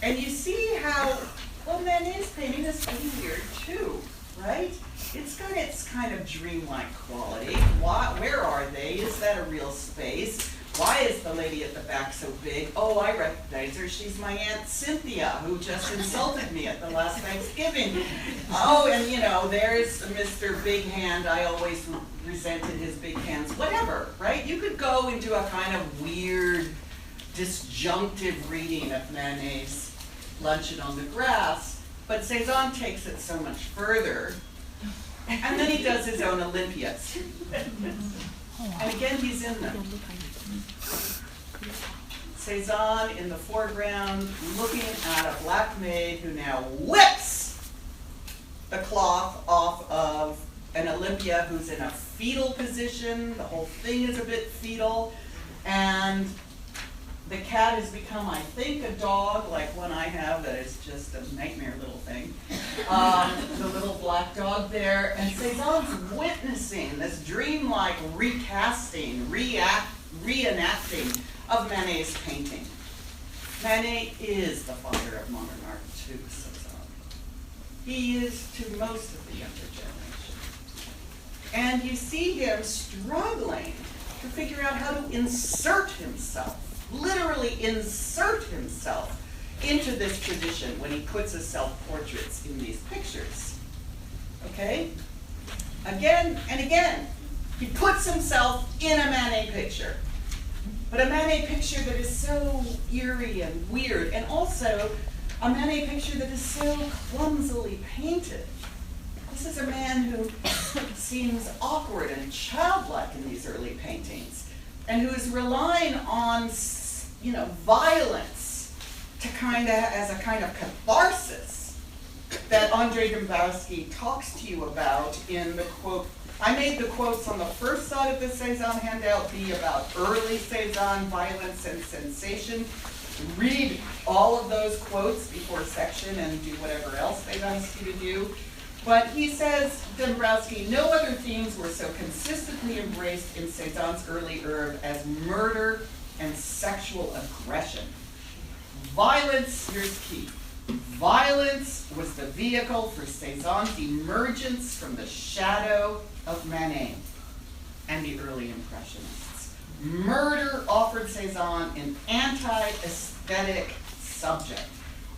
And you see how, well, Manet's painting is weird too, right? It's got its kind of dreamlike quality. Where are they? Is that a real space? Why is the lady at the back so big? Oh, I recognize her. She's my Aunt Cynthia, who just insulted me at the last Thanksgiving. Oh, and you know, there's Mr. Big Hand. I always resented his big hands. Whatever, right? You could go into a kind of weird, disjunctive reading of Manet's Luncheon on the Grass, but Cezanne takes it so much further. And then he does his own Olympias. And again, he's in them. Cezanne in the foreground, looking at a black maid who now whips the cloth off of an Olympia who's in a fetal position. The whole thing is a bit fetal. And the cat has become, I think, a dog, like one I have that is just a nightmare little thing. The little black dog there. And Cezanne's witnessing this dreamlike recasting, reenacting of Manet's painting. Manet is the father of modern art to Cezanne. He is to most of the younger generation. And you see him struggling to figure out how to insert himself, literally insert himself into this tradition when he puts his self-portraits in these pictures. Okay? Again and again, he puts himself in a Manet picture. But a Manet picture that is so eerie and weird, and also a Manet picture that is so clumsily painted. This is a man who seems awkward and childlike in these early paintings, and who is relying on, you know, violence to as a kind of catharsis that Andrei Dombrowski talks to you about in the quote. I made the quotes on the first side of the Cezanne handout be about early Cezanne violence and sensation. Read all of those quotes before section and do whatever else they've asked you to do. But he says, Dombrowski, no other themes were so consistently embraced in Cezanne's early oeuvre as murder and sexual aggression. Violence, here's key. Violence was the vehicle for Cezanne's emergence from the shadow of Manet and the early Impressionists. Murder offered Cezanne an anti-aesthetic subject,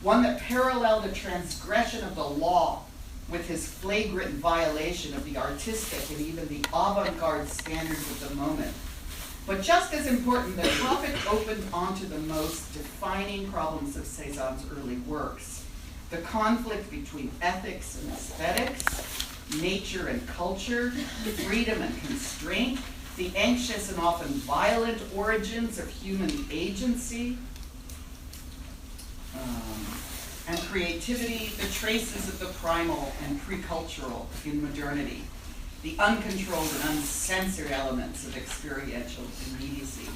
one that paralleled a transgression of the law with his flagrant violation of the artistic and even the avant-garde standards of the moment. But just as important, the topic opened onto the most defining problems of Cézanne's early works: the conflict between ethics and aesthetics, nature and culture, freedom and constraint, the anxious and often violent origins of human agency, and creativity, the traces of the primal and pre-cultural in modernity, the uncontrolled and uncensored elements of experiential immediacy.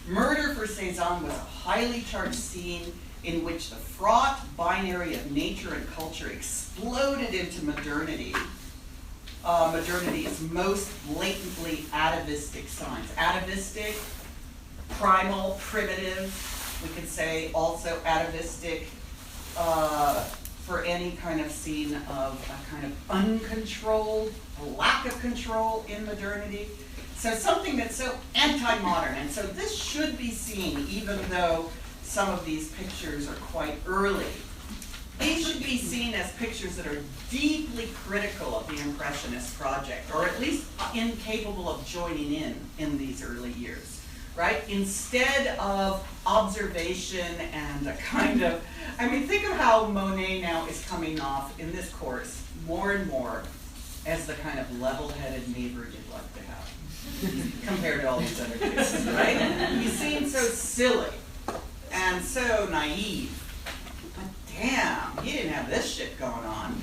Murder for Cézanne was a highly charged scene in which the fraught binary of nature and culture exploded into modernity. Modernity's most blatantly atavistic signs. Atavistic, primal, primitive, we could say also atavistic for any kind of scene of a kind of uncontrolled, a lack of control in modernity. So something that's so anti-modern. And so this should be seen, even though some of these pictures are quite early. These should be seen as pictures that are deeply critical of the Impressionist project, or at least incapable of joining in these early years, right? Instead of observation and a kind of, I mean, think of how Monet now is coming off in this course more and more as the kind of level-headed neighbor you'd like to have, compared to all these other cases, right? He seems so silly and so naive. Damn, he didn't have this shit going on.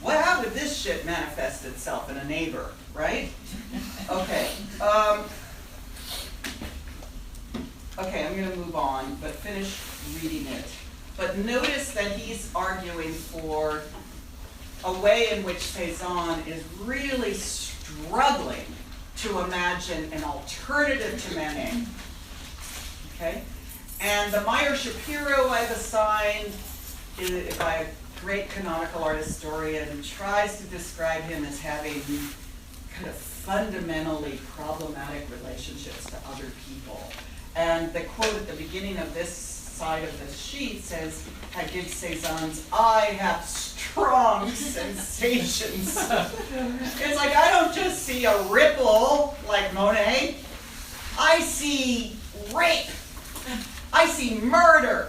Well, how would this shit manifest itself in a neighbor, right? Okay. Okay, I'm going to move on, but finish reading it. But notice that he's arguing for a way in which Cézanne is really struggling to imagine an alternative to Manet. Okay? And the Meyer Shapiro I've assigned by a great canonical art historian tries to describe him as having kind of fundamentally problematic relationships to other people. And the quote at the beginning of this side of the sheet says, gives Cézanne's, "I have strong sensations." It's like, I don't just see a ripple like Monet. I see rape. I see murder.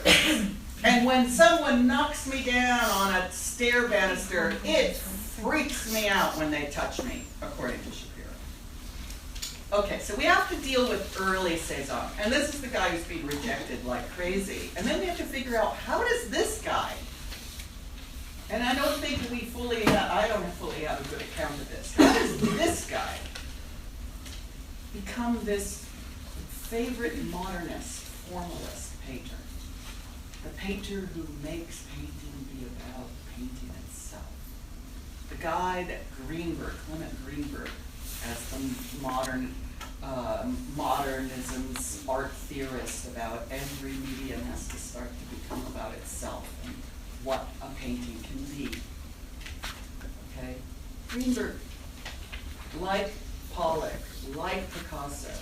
And when someone knocks me down on a stair banister, it freaks me out when they touch me, according to Shapiro. Okay, so we have to deal with early Cézanne. And this is the guy who's being rejected like crazy. And then we have to figure out, how does this guy, and I don't think we fully have, I don't fully have a good account of this. How does this guy become this favorite modernist, formalist painter? The painter who makes painting be about painting itself. The guy that Greenberg, Clement Greenberg, as the modernism's art theorist about every medium has to start to become about itself and what a painting can be. Okay? Greenberg, like Pollock, like Picasso,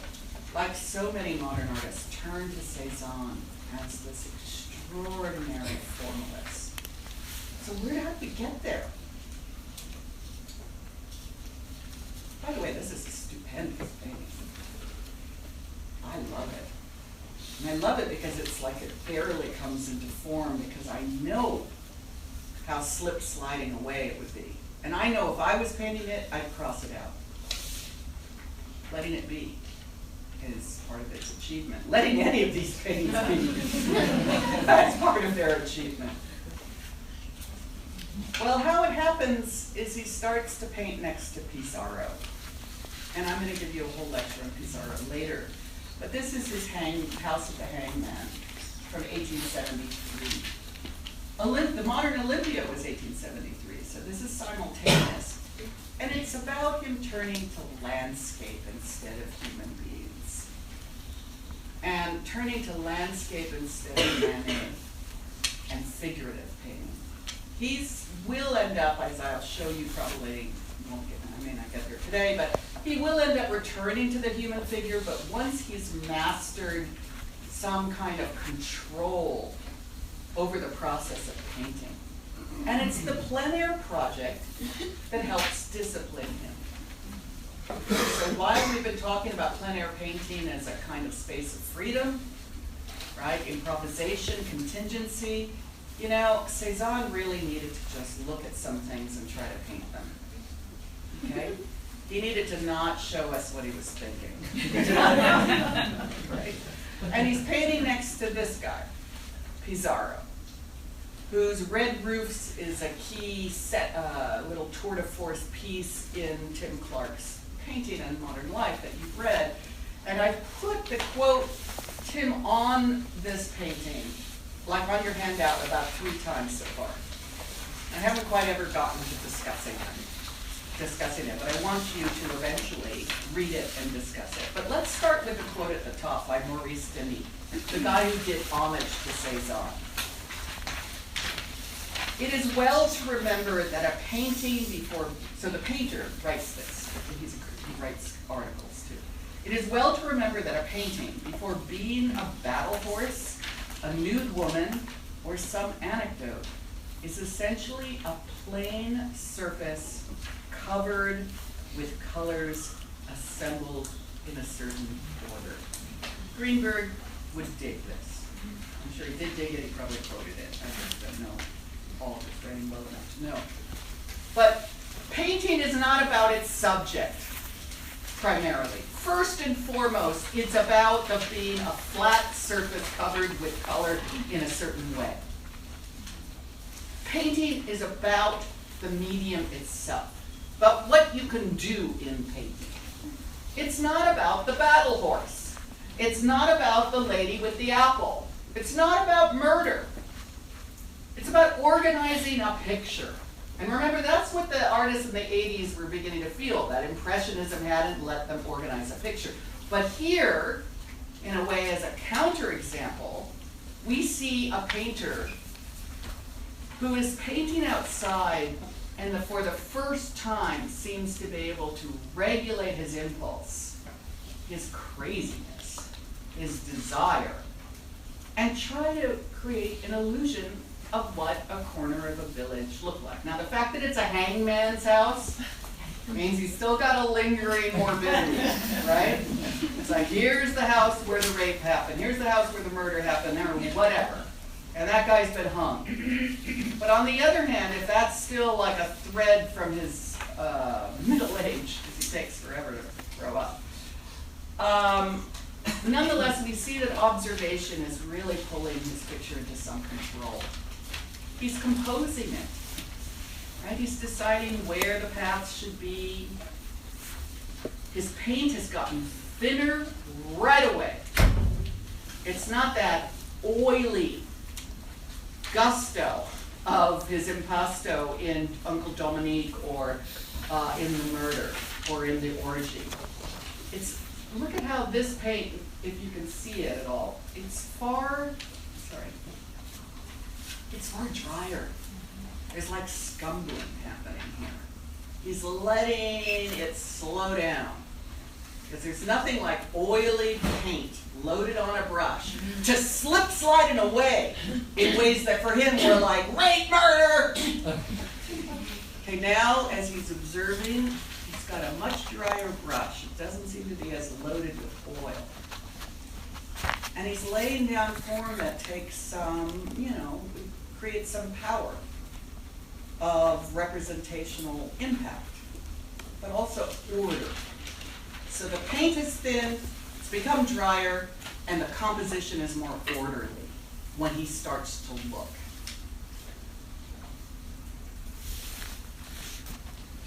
like so many modern artists, turned to Cézanne as this extraordinary formalist. So where did we get there? By the way, this is a stupendous painting. I love it. And I love it because it's like it barely comes into form, because I know how slip-sliding away it would be. And I know if I was painting it, I'd cross it out. Letting it be is part of its achievement. Letting any of these paintings be, that's part of their achievement. Well, how it happens is he starts to paint next to Pissarro. And I'm going to give you a whole lecture on Pissarro later. But this is his House of the Hangman from 1873. The modern Olympia was 1873, so this is simultaneous. And it's about him turning to landscape instead of human beings. And turning to landscape instead of Manet and figurative painting. He will end up, as I'll show you probably, I may not get there today, but he will end up returning to the human figure, but once he's mastered some kind of control over the process of painting. And it's the plein air project that helps discipline him. So while we've been talking about plein air painting as a kind of space of freedom, right, improvisation, contingency, you know, Cezanne really needed to just look at some things and try to paint them, okay? He needed to not show us what he was thinking, right? And he's painting next to this guy, Pizarro, whose Red Roofs is a key little tour de force piece in Tim Clark's painting on Modern Life that you've read. And I put the quote, Tim, on this painting, like on your handout, about 3 times so far. I haven't quite ever gotten to discussing it, but I want you to eventually read it and discuss it. But let's start with the quote at the top by Maurice Denis, the guy who did homage to Cezanne. It is well to remember that a painting before, so the painter writes this, he writes articles too. It is well to remember that a painting, before being a battle horse, a nude woman, or some anecdote, is essentially a plain surface covered with colors assembled in a certain order. Greenberg would dig this. I'm sure he did dig it, he probably quoted it. I just don't know all of his writing well enough to know. But painting is not about its subject, primarily. First and foremost, it's about being a flat surface covered with color in a certain way. Painting is about the medium itself, but what you can do in painting. It's not about the battle horse. It's not about the lady with the apple. It's not about murder. It's about organizing a picture. And remember, that's what the artists in the 80s were beginning to feel, that Impressionism hadn't let them organize a picture. But here, in a way as a counterexample, we see a painter who is painting outside and for the first time seems to be able to regulate his impulse, his craziness, his desire, and try to create an illusion of what a corner of a village looked like. Now, the fact that it's a hangman's house means he's still got a lingering morbidity, right? It's like, here's the house where the rape happened, here's the house where the murder happened, or whatever. And that guy's been hung. But on the other hand, if that's still like a thread from his middle age, because he takes forever to grow up, nonetheless, we see that observation is really pulling his picture into some control. He's composing it, right? He's deciding where the paths should be. His paint has gotten thinner right away. It's not that oily gusto of his impasto in Uncle Dominique or in The Murder or in The Orgy. Look at how this paint, if you can see it at all, it's far drier. There's like scumbling happening here. He's letting it slow down. Because there's nothing like oily paint loaded on a brush, just slip sliding away in ways that for him were like, rape, murder! Okay, now as he's observing, he's got a much drier brush. It doesn't seem to be as loaded with oil. And he's laying down form that takes some, creates some power of representational impact, but also order. So the paint is thin, it's become drier, and the composition is more orderly when he starts to look.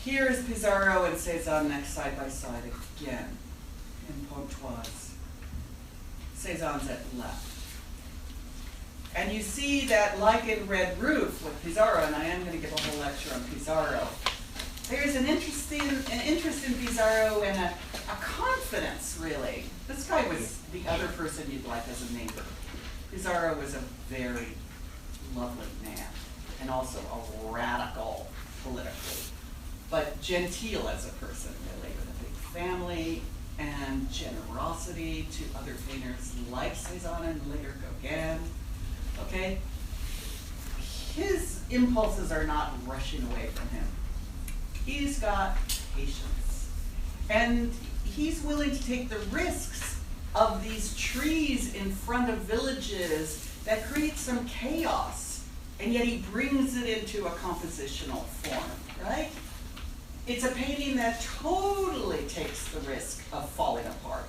Here is Pizarro and Cezanne next side by side again in Pontoise. Cezanne's at left. And you see that, like in Red Roof with Pizarro, and I am going to give a whole lecture on Pizarro, there's an interest in Pizarro and a confidence, really. This guy was the other person you'd like as a neighbor. Pizarro was a very lovely man, and also a radical politically, but genteel as a person, really, with a big family and generosity to other painters like Cezanne and later Gauguin. Okay? His impulses are not rushing away from him. He's got patience. And he's willing to take the risks of these trees in front of villages that create some chaos, and yet he brings it into a compositional form, right? It's a painting that totally takes the risk of falling apart.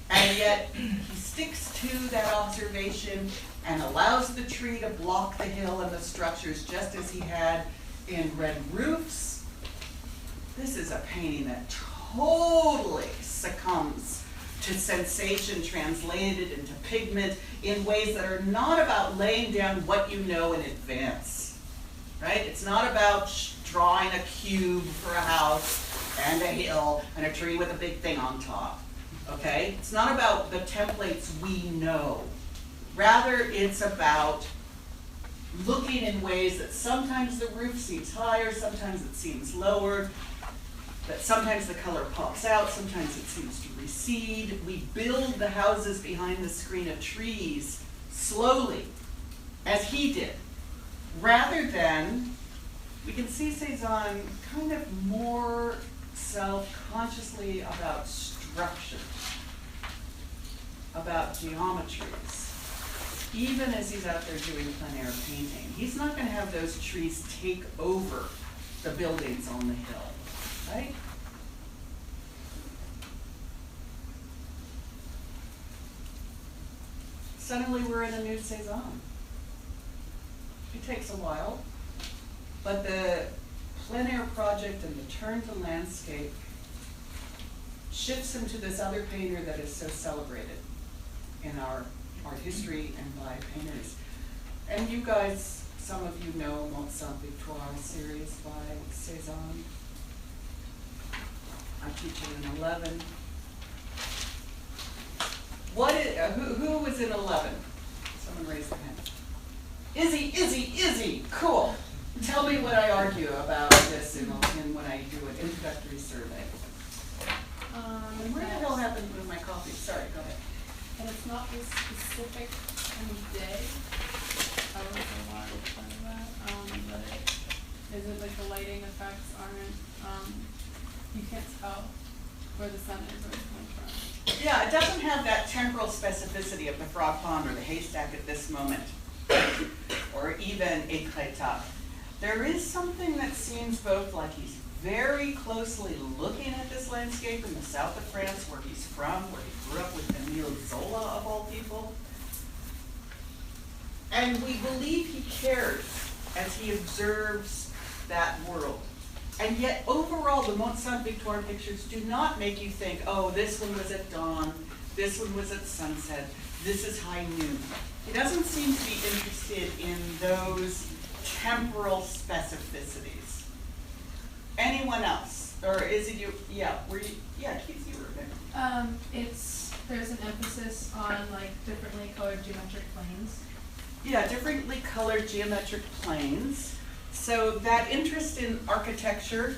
And yet he sticks to that observation and allows the tree to block the hill and the structures just as he had in Red Roofs. This is a painting that totally succumbs to sensation translated into pigment in ways that are not about laying down what you know in advance, right? It's not about drawing a cube for a house and a hill and a tree with a big thing on top, okay? It's not about the templates we know. Rather, it's about looking in ways that sometimes the roof seems higher, sometimes it seems lower, that sometimes the color pops out, sometimes it seems to recede. We build the houses behind the screen of trees slowly, as he did, rather than, we can see Cezanne kind of more self-consciously about structure, about geometries. Even as he's out there doing plein air painting, he's not going to have those trees take over the buildings on the hill, right? Suddenly we're in a new Cezanne. It takes a while, but the plein air project and the turn to landscape shifts him to this other painter that is so celebrated in our art history and by painters. And you guys, some of you know Mont Saint-Victoire series by Cezanne. I teach it in 11. Who was in 11? Someone raise their hand. Izzy, cool. Tell me what I argue about this in when I do an introductory survey. And where the hell happened with my coffee? Sorry, go ahead. And it's not this specific kind of day. I don't know why I was part of that. But is it like the lighting effects aren't, you can't tell where the sun is or it's coming from. Yeah, it doesn't have that temporal specificity of the Frog Pond or the haystack at this moment, or even Étretat. There is something that seems both like he's very closely looking at this landscape in the south of France, where he's from, where he grew up with Émile Zola, of all people. And we believe he cares as he observes that world. And yet, overall, the Mont Saint-Victoire pictures do not make you think, oh, this one was at dawn, this one was at sunset, this is high noon. He doesn't seem to be interested in those temporal specificities. Anyone else? Or is it you? Yeah, Keith, you were there. There's an emphasis on like differently colored geometric planes. Yeah, differently colored geometric planes. So that interest in architecture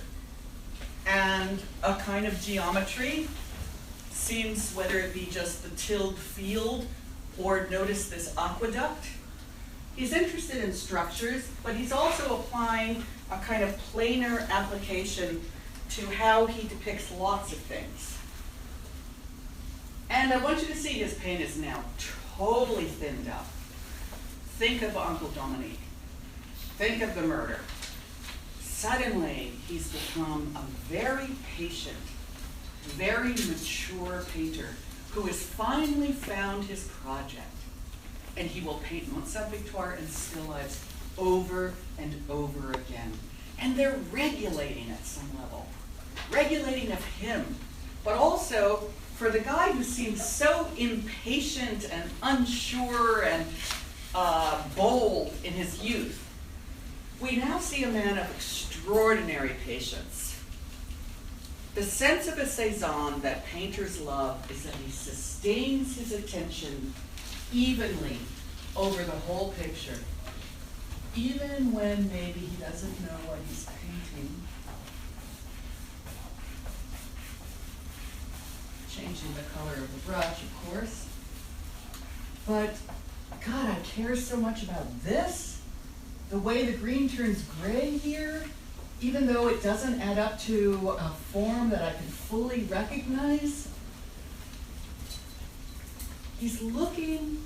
and a kind of geometry seems, whether it be just the tilled field or notice this aqueduct, he's interested in structures, but he's also applying a kind of planar application to how he depicts lots of things. And I want you to see his paint is now totally thinned up. Think of Uncle Dominique. Think of the murder. Suddenly, he's become a very patient, very mature painter who has finally found his project. And he will paint Mont Saint-Victoire and still lifes over and over again. And they're regulating at some level. Regulating of him, but also for the guy who seems so impatient and unsure and bold in his youth. We now see a man of extraordinary patience. The sense of a Cezanne that painters love is that he sustains his attention evenly over the whole picture, even when maybe he doesn't know what he's painting. Changing the color of the brush, of course. But, God, I care so much about this. The way the green turns gray here, even though it doesn't add up to a form that I can fully recognize, he's looking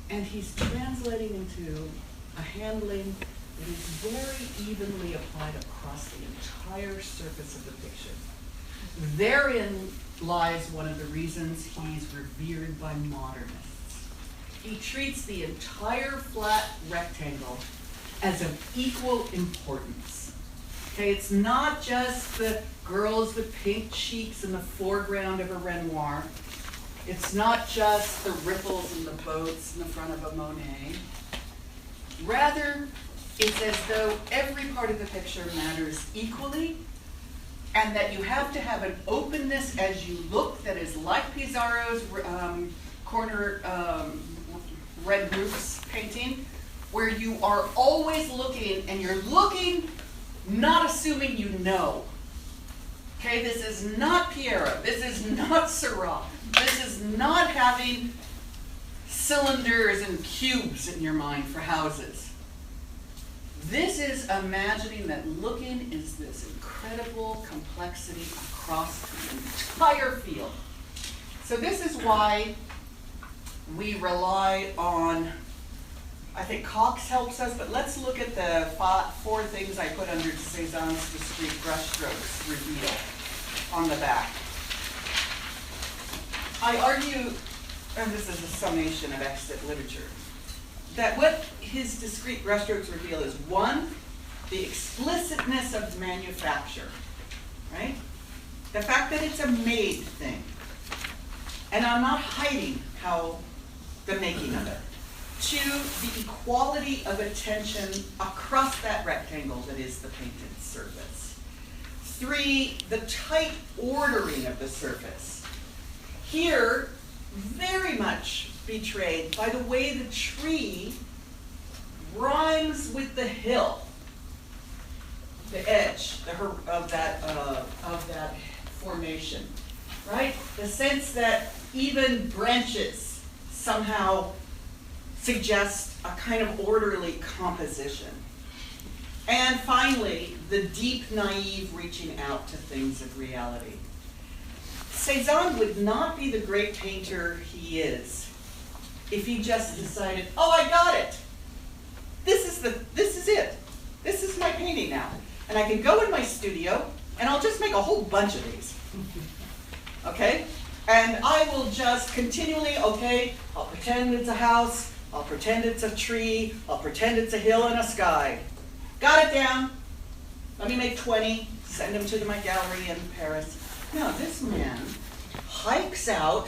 and he's translating into a handling that is very evenly applied across the entire surface of the picture. Therein lies one of the reasons he's revered by modernists. He treats the entire flat rectangle as of equal importance. Okay, it's not just the girls with pink cheeks in the foreground of a Renoir. It's not just the ripples in the boats in the front of a Monet. Rather, it's as though every part of the picture matters equally, and that you have to have an openness as you look that is like Pissarro's corner red roofs painting, where you are always looking, and you're looking not assuming you know. Okay, this is not Piero, this is not Seurat, this is not having cylinders and cubes in your mind for houses. This is imagining that looking is this incredible complexity across the entire field. So this is why we rely on, I think Cox helps us, but let's look at the four things I put under Cézanne's discrete brushstrokes reveal on the back. I argue, and this is a summation of extant literature, that what his discrete brushstrokes reveal is, one, the explicitness of manufacture, right? The fact that it's a made thing. And I'm not hiding how the making of it. Two, the equality of attention across that rectangle that is the painted surface. Three, the tight ordering of the surface. Here, very much betrayed by the way the tree rhymes with the hill, the edge of that formation, right? The sense that even branches somehow suggest a kind of orderly composition. And finally, the deep, naive reaching out to things of reality. Cézanne would not be the great painter he is if he just decided, oh, I got it. This is it. This is my painting now. And I can go in my studio and I'll just make a whole bunch of these. Okay? And I will just continually, okay, I'll pretend it's a house, I'll pretend it's a tree, I'll pretend it's a hill and a sky. Got it down. Let me make 20, send them to my gallery in Paris. No, this man hikes out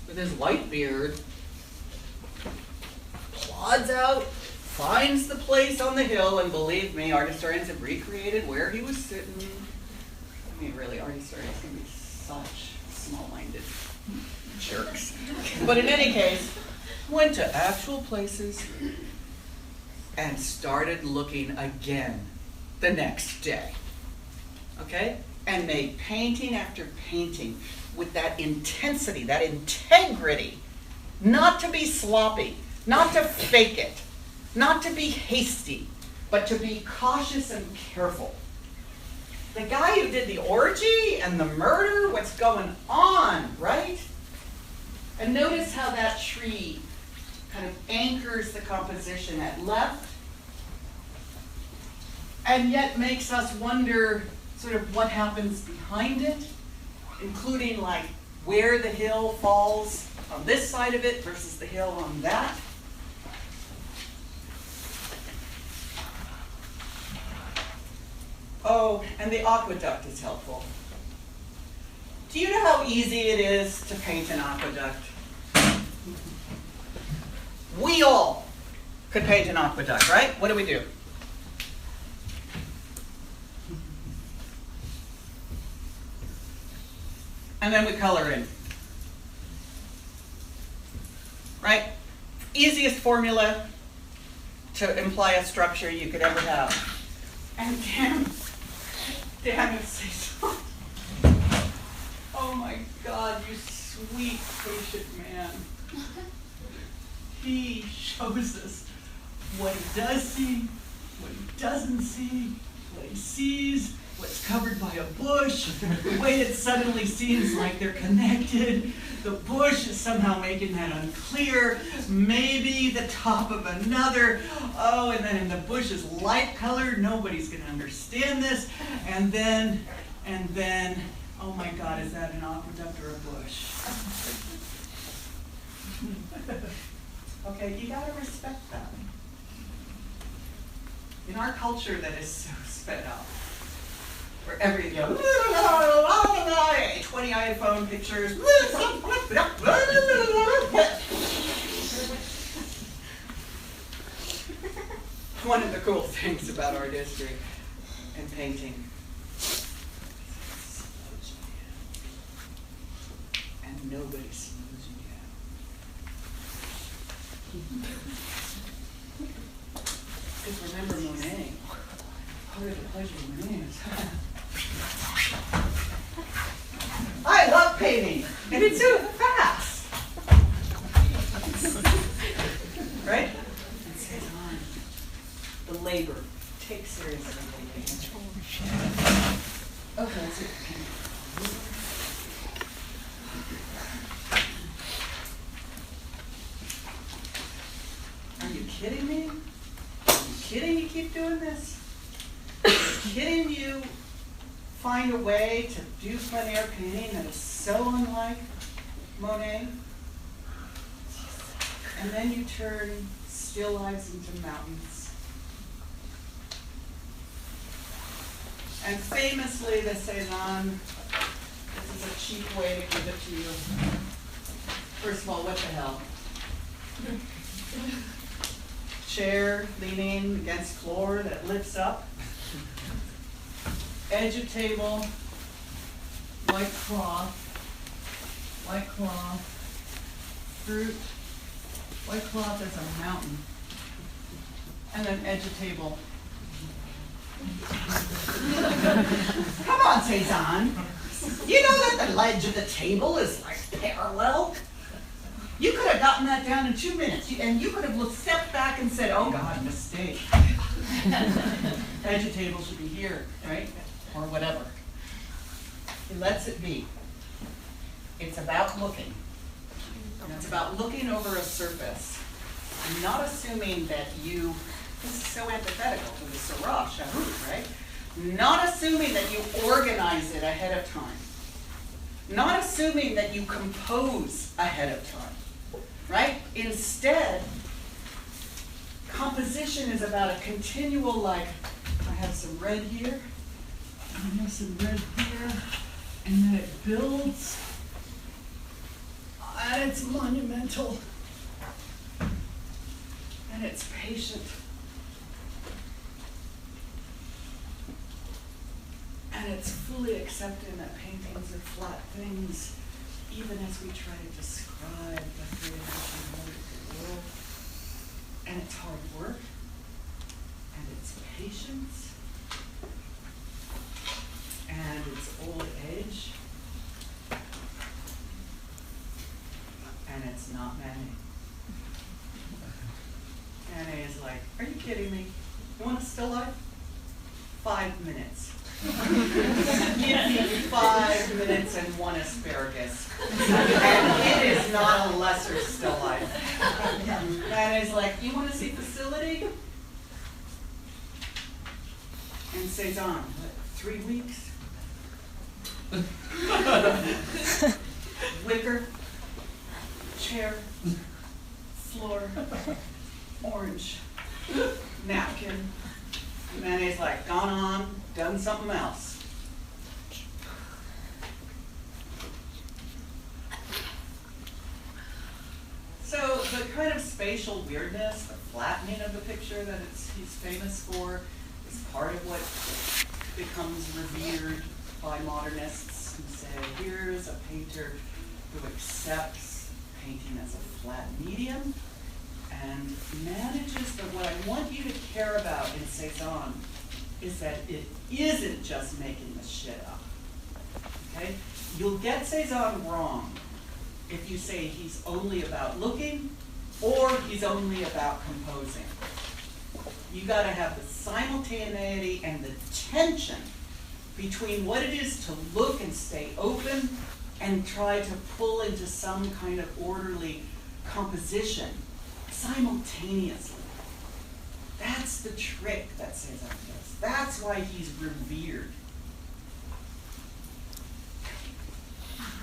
with his white beard, plods out, finds the place on the hill, and believe me, art historians have recreated where he was sitting. I mean, really, art historians can be such small-minded jerks. But in any case, went to actual places and started looking again the next day. Okay? And made painting after painting with that intensity, that integrity, not to be sloppy, not to fake it, not to be hasty, but to be cautious and careful. The guy who did the orgy and the murder, what's going on, right? And notice how that tree kind of anchors the composition at left, and yet makes us wonder sort of what happens behind it, including like where the hill falls on this side of it versus the hill on that. Oh, and the aqueduct is helpful. Do you know how easy it is to paint an aqueduct? We all could paint an aqueduct, right? What do? And then we color in. Right? Easiest formula to imply a structure you could ever have. And damn it, Cézanne. Oh my God, you sweet, patient man. He shows us what he does see, what he doesn't see, he sees what's covered by a bush, the way it suddenly seems like they're connected. The bush is somehow making that unclear. Maybe the top of another. Oh, and then the bush is light colored. Nobody's going to understand this. And then, oh my God, is that an aqueduct or a bush? Okay, you got to respect that. In our culture that is so sped up, where everything goes, 20 iPhone pictures. One of the cool things about art history and painting slows you down. And nobody slows you down. Because remember Monet, part of the pleasure of Monet is I love painting, and it's so fast. Right? And Cezanne, the labor, take seriously the labor. Okay, let's see. Are you kidding me? Are you kidding you keep doing this? Are you kidding you find a way to do plein air painting that is so unlike Monet? And then you turn still lives into mountains. And famously, the Cezanne, this is a cheap way to give it to you. First of all, what the hell? Chair leaning against floor that lifts up. Edge of table, white cloth, fruit, white cloth as a mountain, and then edge of table. Come on, Cezanne. You know that the ledge of the table is like parallel? You could have gotten that down in 2 minutes, and you could have stepped back and said, oh God, mistake. Edge of table should be here, right? Or whatever. He lets it be. It's about looking. And it's about looking over a surface. I'm not assuming that you, this is so antithetical to the Seurat Charoux, right? Not assuming that you organize it ahead of time. Not assuming that you compose ahead of time, right? Instead, composition is about a continual, like, I have some red here, I have some red here, and then it builds, and it's monumental, and it's patient, and it's fully accepting that paintings are flat things, even as we try to describe the three-dimensional world. And it's hard work, and it's patience, and it's old age, and it's not Manet. Manet is like, are you kidding me? You want a still life? 5 minutes. Give me 5 minutes and 1 asparagus. And it is not a lesser still life. Manet's like, you want to see facility? And Cezanne, what, 3 weeks? Wicker, chair, floor, orange, napkin. Manet's like, gone on, done something else. So the kind of spatial weirdness, the flattening of the picture that he's famous for, is part of what becomes revered by modernists who say, here's a painter who accepts painting as a flat medium and manages, but what I want you to care about in Cezanne is that it isn't just making this shit up, okay? You'll get Cezanne wrong if you say he's only about looking or he's only about composing. You gotta have the simultaneity and the tension between what it is to look and stay open and try to pull into some kind of orderly composition simultaneously. That's the trick that Cezanne does. That's why he's revered.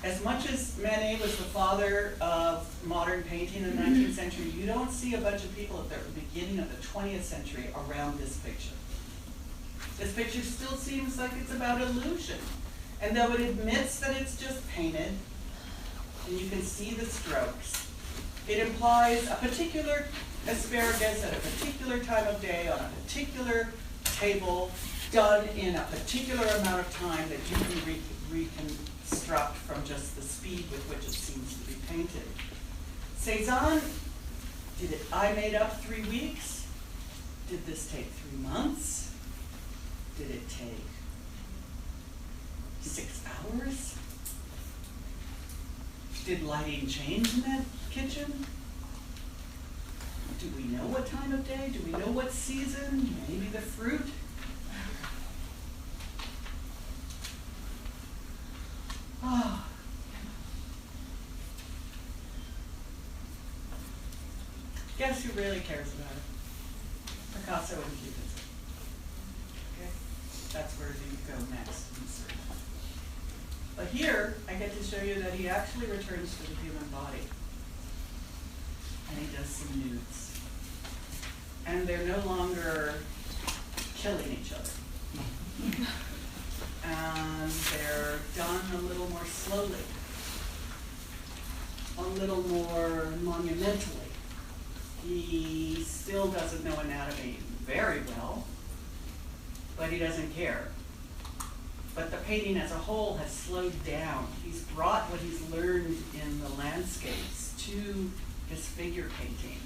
As much as Manet was the father of modern painting in the 19th century, you don't see a bunch of people at the beginning of the 20th century around this picture. This picture still seems like it's about illusion. And though it admits that it's just painted, and you can see the strokes, it implies a particular asparagus at a particular time of day on a particular table, done in a particular amount of time that you can reconstruct from just the speed with which it seems to be painted. Cezanne, I made up 3 weeks? Did this take 3 months? Did it take 6 hours? Did lighting change in that kitchen? Do we know what time of day? Do we know what season? Maybe the fruit? Oh. Guess who really cares about it? Picasso and Cubism. Okay? That's where you go next in the search. But here, I get to show you that he actually returns to the human body. And he does some nudes. And they're no longer killing each other. And they're done a little more slowly, a little more monumentally. He still doesn't know anatomy very well, but he doesn't care. But the painting as a whole has slowed down. He's brought what he's learned in the landscapes to his figure painting.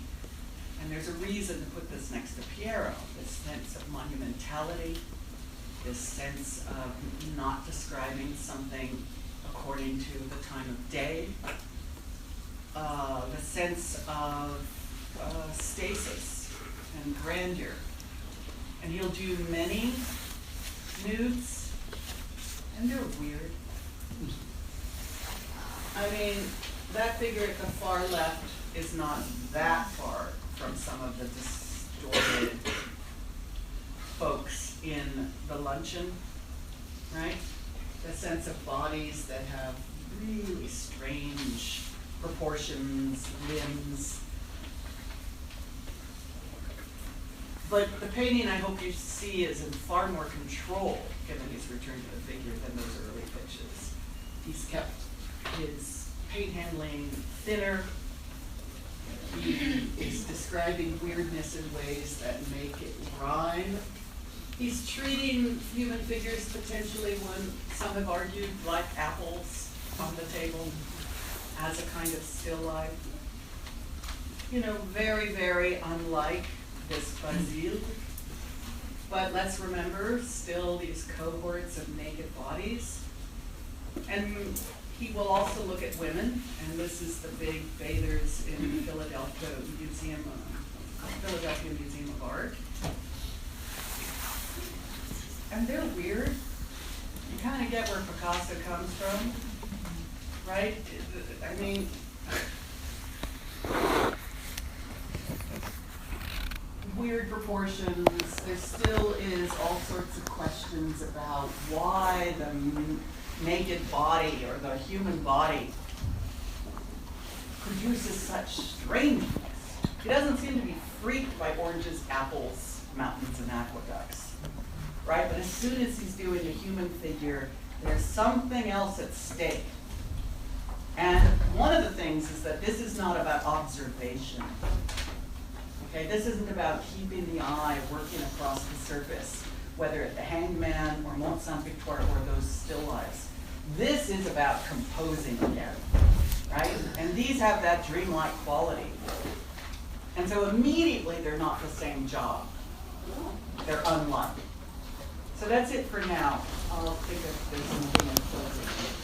And there's a reason to put this next to Piero, this sense of monumentality, this sense of not describing something according to the time of day, the sense of stasis and grandeur. And he'll do many nudes, and they're weird. I mean, that figure at the far left is not that far from some of the distorted folks in the luncheon, right? The sense of bodies that have really strange proportions, limbs. But the painting, I hope you see, is in far more control, given his return to the figure, than those early pictures. He's kept his paint handling thinner. He is describing weirdness in ways that make it rhyme. He's treating human figures potentially, when some have argued, like apples on the table, as a kind of still life. You know, very, very unlike this Basile. But let's remember, still these cohorts of naked bodies. And he will also look at women, and this is the big bathers in the Philadelphia Museum of Art. And they're weird. You kind of get where Picasso comes from, right? I mean, weird proportions. There still is all sorts of questions about why the naked body or the human body produces such strangeness. He doesn't seem to be freaked by oranges, apples, mountains, and aqueducts, right? But as soon as he's doing a human figure, there's something else at stake. And one of the things is that this is not about observation. Okay, this isn't about keeping the eye working across the surface, whether at the Hanged Man or Mont Saint-Victor or those still lifes. This is about composing again, right? And these have that dreamlike quality. And so immediately they're not the same job. They're unlike. So that's it for now. I'll think of there's something in closing.